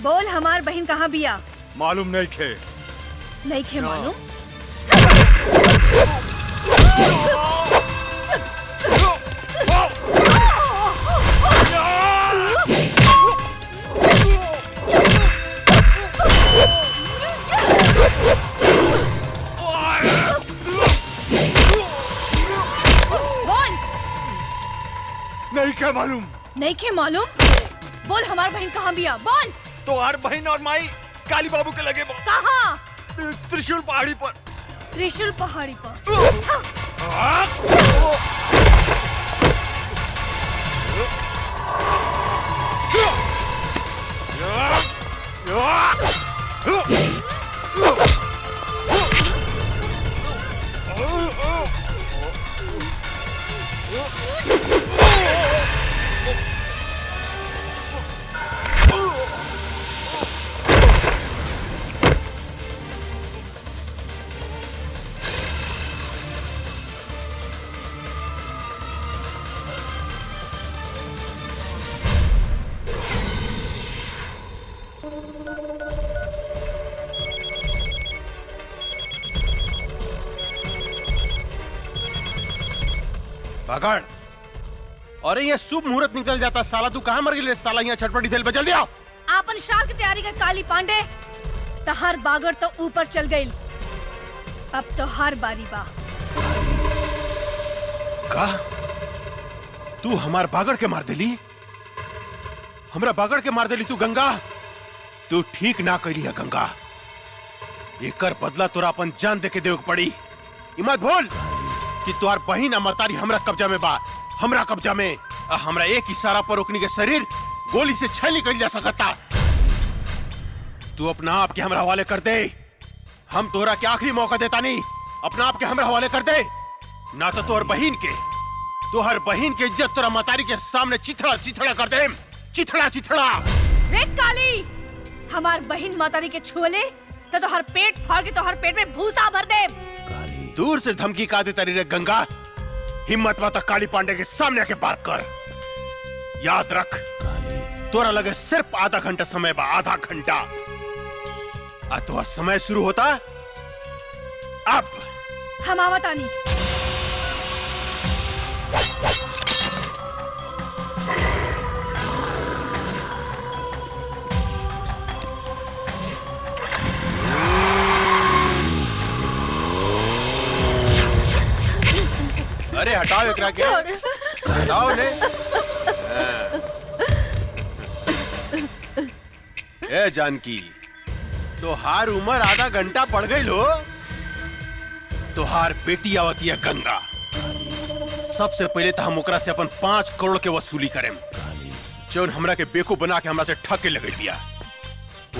बोल हमार बहन कहाँ बिया? मालूम नहीं खे। नहीं खे मालूम? नहीं खे मालूम। नहीं खे मालूम? बोल हमार बहन कहाँ बिया? बोल। तो हर बहन और माई काली बाबू के लगे कहाँ? त्रिशूल पहाड़ी पर। त्रिशूल पहाड़ी पर। पकड़। अरे ये शुभ मुहूर्त निकल जाता साला, तू कहाँ मर गई साला? यहाँ छटपटी थेल पे जल्दी आओ। आपन शाल की तैयारी कर काली पांडे। तहार बागर तो ऊपर चल गई, अब तो हार बारी बा। का? तू हमार बागड़ के मार देली? हमरा बागड़ के मार देली तू गंगा? तू ठीक ना कैली है गंगा। एकर बदला तोरा अपन जान दे के देव पड़ी। मत भूल कि तुहार बहिन मतारी हमरा कब्जा में बा, हमरा कब्जा में। हमरा एक इशारा पर ओकनी के शरीर गोली से छल निकल जा सकता। तू अपना आप के हमरा हवाले कर दे। हम तोरा के आखिरी मौका देता नहीं, अपना आप के हमरा हवाले कर दे, ना तो तोहर बहिन के, तोहर बहिन के इज्जत तोरा मतारी के सामने चिथड़ा चिथड़ा कर दे। चिथड़ा चिथड़ा। रे काली, हमार बहिन मातारी के छुअले तो तोहर पेट फाड़ के तोहर पेट में भूसा भर दे। दूर से धमकी का देता रे गंगा। हिम्मत माता काली पांडे के सामने आके बात कर। याद रख, तोरा लगे सिर्फ आधा घंटा समय बा, आधा घंटा। तोहर समय शुरू होता अब। हम आवतानी। अरे हटाओ एकरा के, हटाओ ने। ए जानकी, तोहार उम्र आधा घंटा पड़ गई लो। तोहार बेटी आवती है गंगा। सबसे पहले तो हम ओकरा से अपन 5 करोड़ के वसूली करें, जौन हमरा के बेको बना के हमरा से ठके लगे दिया।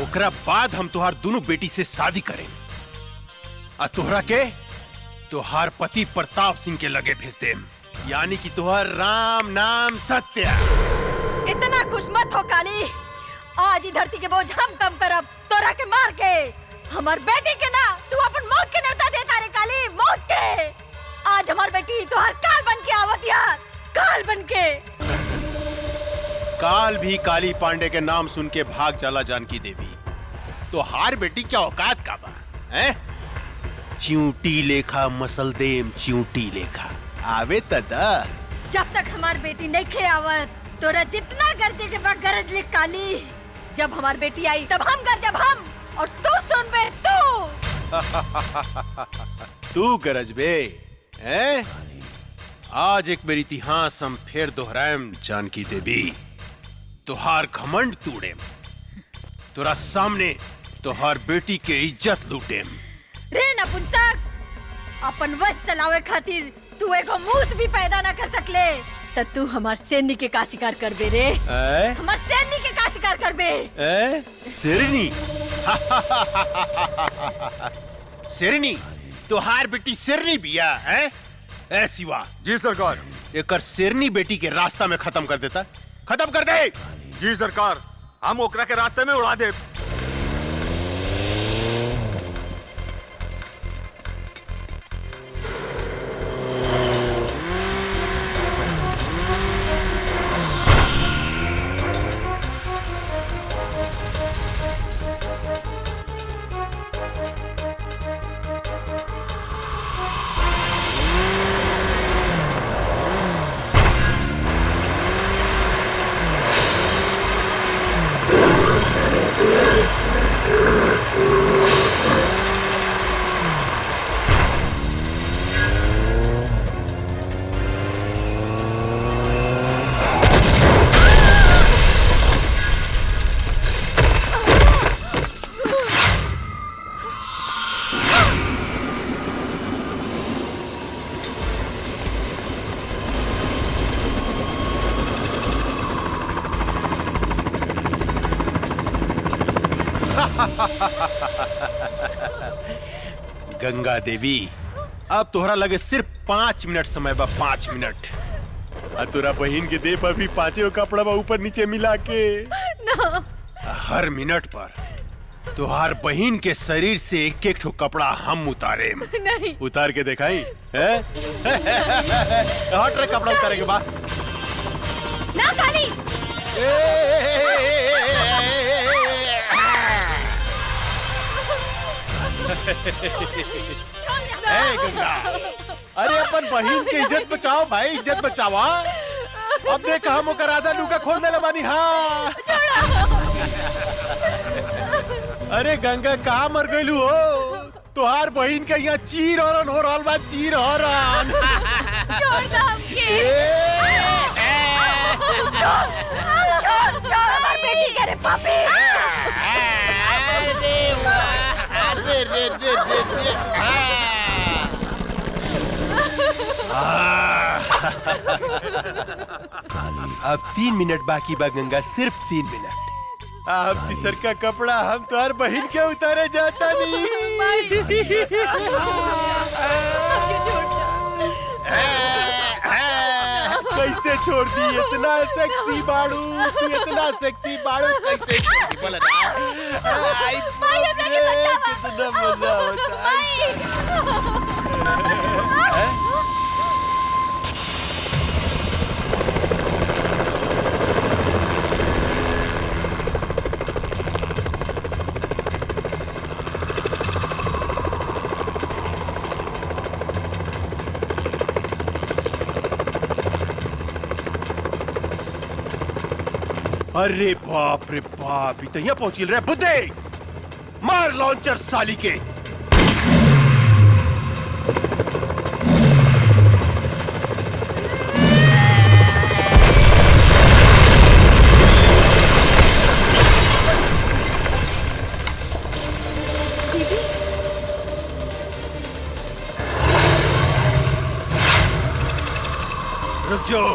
ओकरा बाद हम तोहार दोनों बेटी से शादी करें, आ तोहरा के तोहार पति प्रताप सिंह के लगे भेज दे, यानी कि तोहर राम नाम सत्य। इतना खुश मत हो काली। आज ही धरती के बोझ हम कम करब, तोरा के मार के। हमार बेटी के ना तू अपन मौत के न्योता देता रे काली, मौत के। आज हमार बेटी तोहार काल बन के आवत यार, काल बन के। काल भी काली पांडे के नाम सुन के भाग जाला जानकी देवी। तोहार बेटी क्या औकात का बा, हैं? चिऊटी लेखा मसलदेम, चिऊटी लेखा आवे तदा। जब तक हमार बेटी नहीं खे आवत, तोरा जितना गरजे के बाद गरज ले काली। जब हमार बेटी आई तब हम गरजब हम, और तू सुन बे तू। तू गरज बे, हैं? आज एक बार इतिहास हम फिर दोहराएम जानकी देवी। तोहार घमंड तोड़ेम, तोरा सामने तोहार बेटी के इज्जत लूटेम। रे नपुंसक, अपन वश चलावे खातिर तू एगो मूस भी पैदा न कर सकले, त तू हमार सैनी के का शिकार करबे रे? हमार सैनी के का शिकार करबे? शेरनी। शेरनी, तोहार बेटी शेरनी बिया है? ए शिवा। जी सरकार। एकर शेरनी बेटी के रास्ता में खत्म कर देता, खत्म कर दे। जी सरकार, हम ओकरा के रास्ते में उड़ा दे। गंगा देवी, अब तोहरा लगे सिर्फ 5 मिनट समय बा, 5 मिनट। आ तोरा बहन के देह पर भी 5 कपड़ा बा ऊपर नीचे मिला के। ना। हर मिनट पर तुहार बहन के शरीर से एक एक ठो कपड़ा हम उतारे। नहीं। उतार के दिखाई है? हट रे, कपड़ा उतारे के बाद। ना काली। गंगा, अरे अपन बहन की इज्जत बचाओ भाई, इज्जत बचाओ। अब देख हम ओकर आधा लुका खोल देले बानी। हाँ अरे गंगा, कहाँ मर गईलू हो? तुहार बहन के यहाँ चीर हरण हो रहल बा, चीर हरण। छोड़ दो हमके। छोड़ हमार बेटी के रे पापी। अब 3 मिनट बाकी बा गंगा, सिर्फ 3 मिनट। अब तीसर का कपड़ा हम तुहार बहन के उतारे जाता नहीं। कैसे छोड़ दी? इतना सेक्सी बाड़ू तू, इतना सेक्सी बाड़ू, कैसे छोड़ दी? बोला ना। आई बाप रे, कितना मजा होता है। अरे बाप रे बाप, इतना पहुंच गए रे बुद्धे। मार लॉन्चर साली के। रुक जाओ।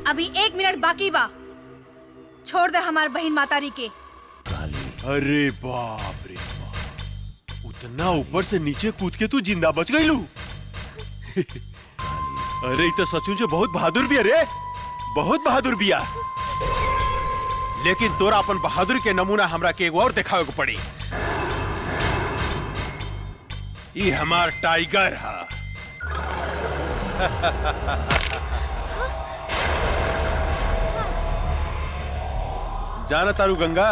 अभी 1 मिनट बाकी बा। छोड़ दे हमार बहन मातारी के। अरे बाप रे बाप, उतना ऊपर से नीचे कूद के तू जिंदा बच गई लू। अरे तो सचमुच बहुत बहादुर भी है रे, बहुत बहादुर बिया। लेकिन तोरा अपन बहादुर के नमूना हमरा के एगो और दिखावे को पड़ी। ये हमार टाइगर है। जाना तारू गंगा,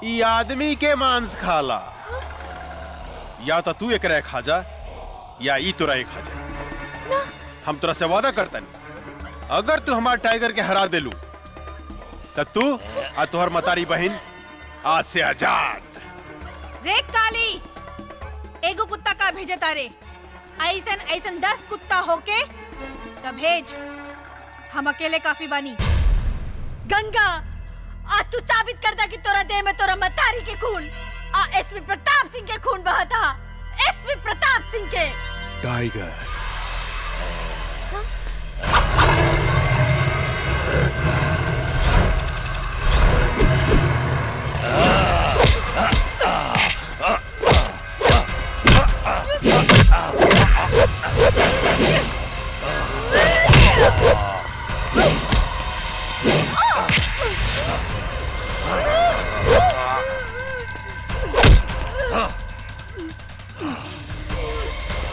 ये आदमी के मांस खाला। या तो तू एकरा खा जा, या ई तोरा खा जा। हम तोरा से वादा करतन, अगर तू हमार टाइगर के हरा देलू तो तू आ तोहर मतारी बहन आज से आजाद। देख काली, एगो कुत्ता का भेजे तारे। ऐसन ऐसन 10 कुत्ता होके तब भेज। हम अकेले काफी बानी। गंगा, आज तू साबित कर दा कि तोरा देह में तोरा मतारी के खून आ एसपी प्रताप सिंह के खून बहा था। एसपी प्रताप सिंह के। टाइगर,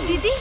दीदी,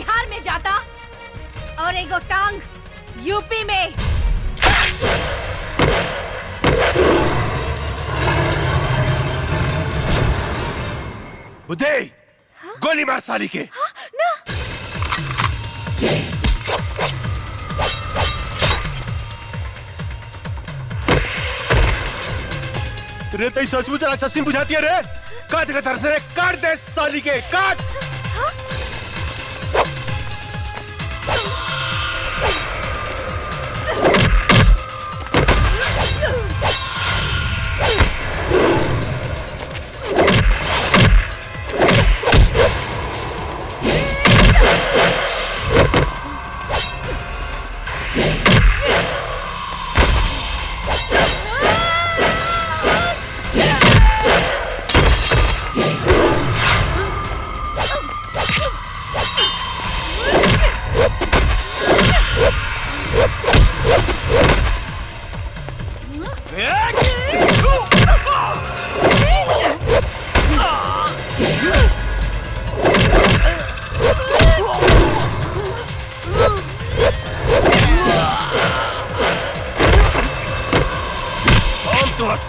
बिहार में जाता और एगो टांग यूपी में। उदय, गोली मार साली के। ना। रे तई सचमुच राक्षसी बुझाती है रे। काट के तरस रे, काट दे साली के, काट।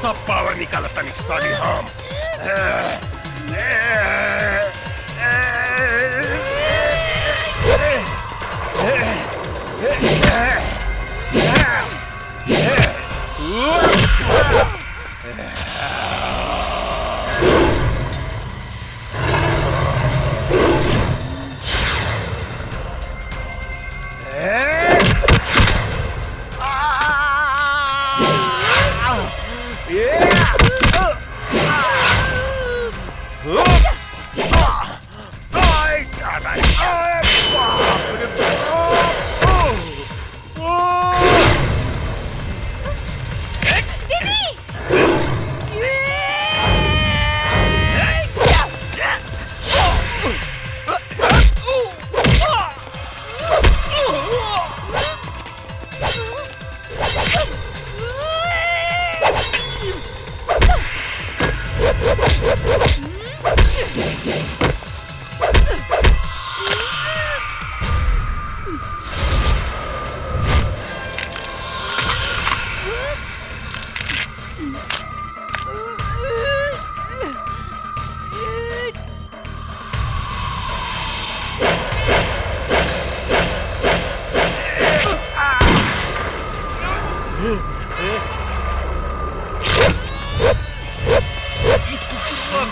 सब पावर निकालता नहीं साली हम।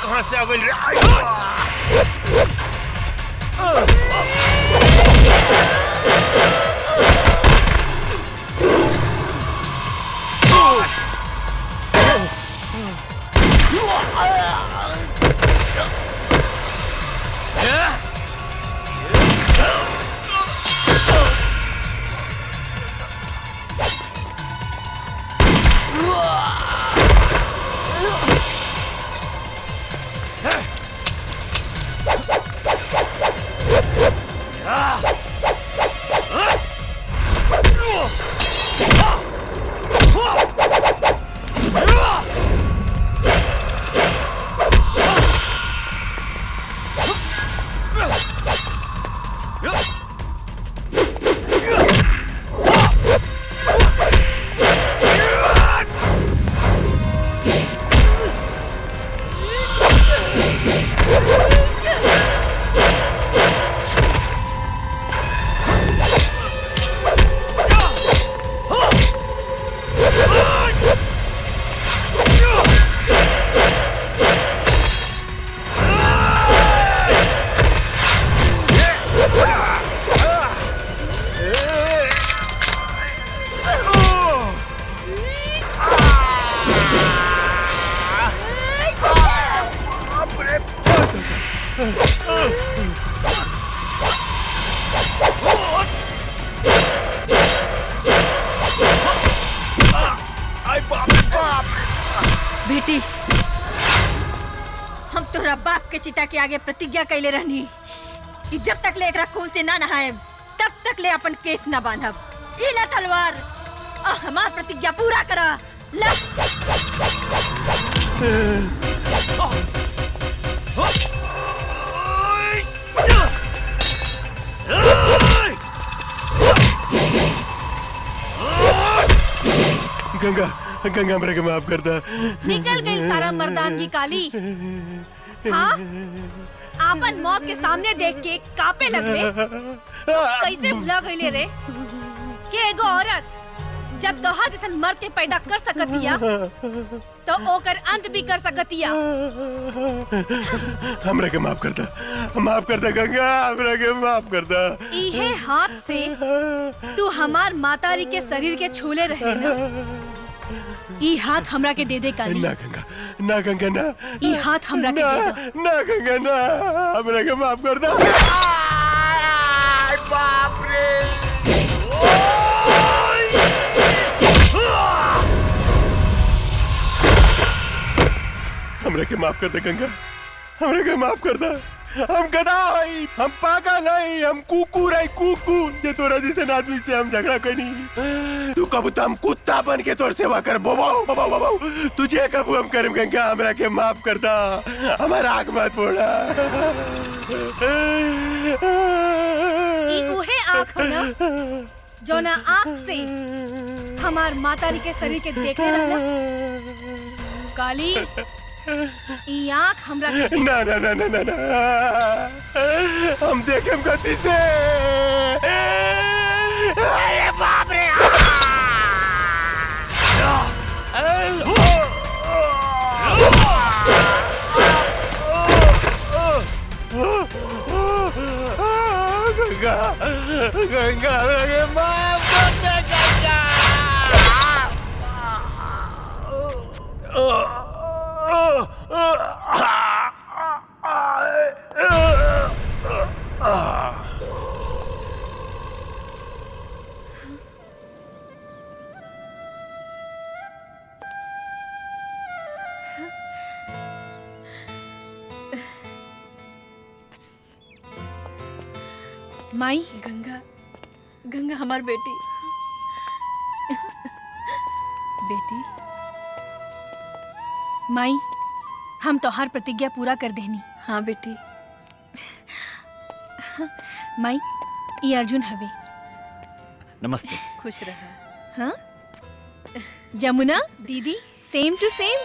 कहां से आ गई रे? बेटी, हम तोरा बाप के चिता के आगे प्रतिज्ञा कैले रहनी कि जब तक ले एकरा खून से ना नहाए तब तक ले अपन केस ना बांधब। ई ला तलवार आ हमार प्रतिज्ञा पूरा करा। ला गंगा गंगा हमरा के माफ कर दा। निकल गई सारा मर्दानगी काली। हाँ आपन मौत के सामने देख के कापे लगले। कैसे भुला गईले रे कि एगो औरत जब तोहार जैसन मर्द के पैदा कर सकतिया तो ओकर अंत भी कर सकतिया। हमरा के माफ कर दा गंगा, हमरा के माफ कर दा। इहे हाथ से तू हमार मातारी के शरीर के छूले रहे ना, ई हाथ हमरा के दे दे काली। ना गंगा ना, ई हाथ हमरा के दे दो। ना गंगा ना, हमरा के माफ कर दा। बाप रे हमरा के माफ कर दे गंगा, हमरा के माफ कर दा। हम गधा हई, हम पागल हई, हम कुकुर हई, कुकुर जे तोरा जैसे आदमी से हम झगड़ा कनी। तू कब हम कुत्ता बन के तोर सेवा कर बोबो तुझे कब हम करम गंगा, हमरा के माफ कर दा। हमारा आग मत फोड़ा। ई उहे आँख हो ना जो ना आँख से हमार मातारी के शरीर के देखे रहला। काली ई आँख हमरा के ना ना ना ना ना, हम देखेम गति से। अरे बाप रे गंगा गंगा रे माफ कर दे गंगा। माई गंगा गंगा हमार बेटी बेटी माई हम तोहार प्रतिज्ञा पूरा कर देनी। हाँ बेटी। माई ये अर्जुन हवे। नमस्ते। खुश रहा। हाँ जमुना दीदी सेम टू सेम।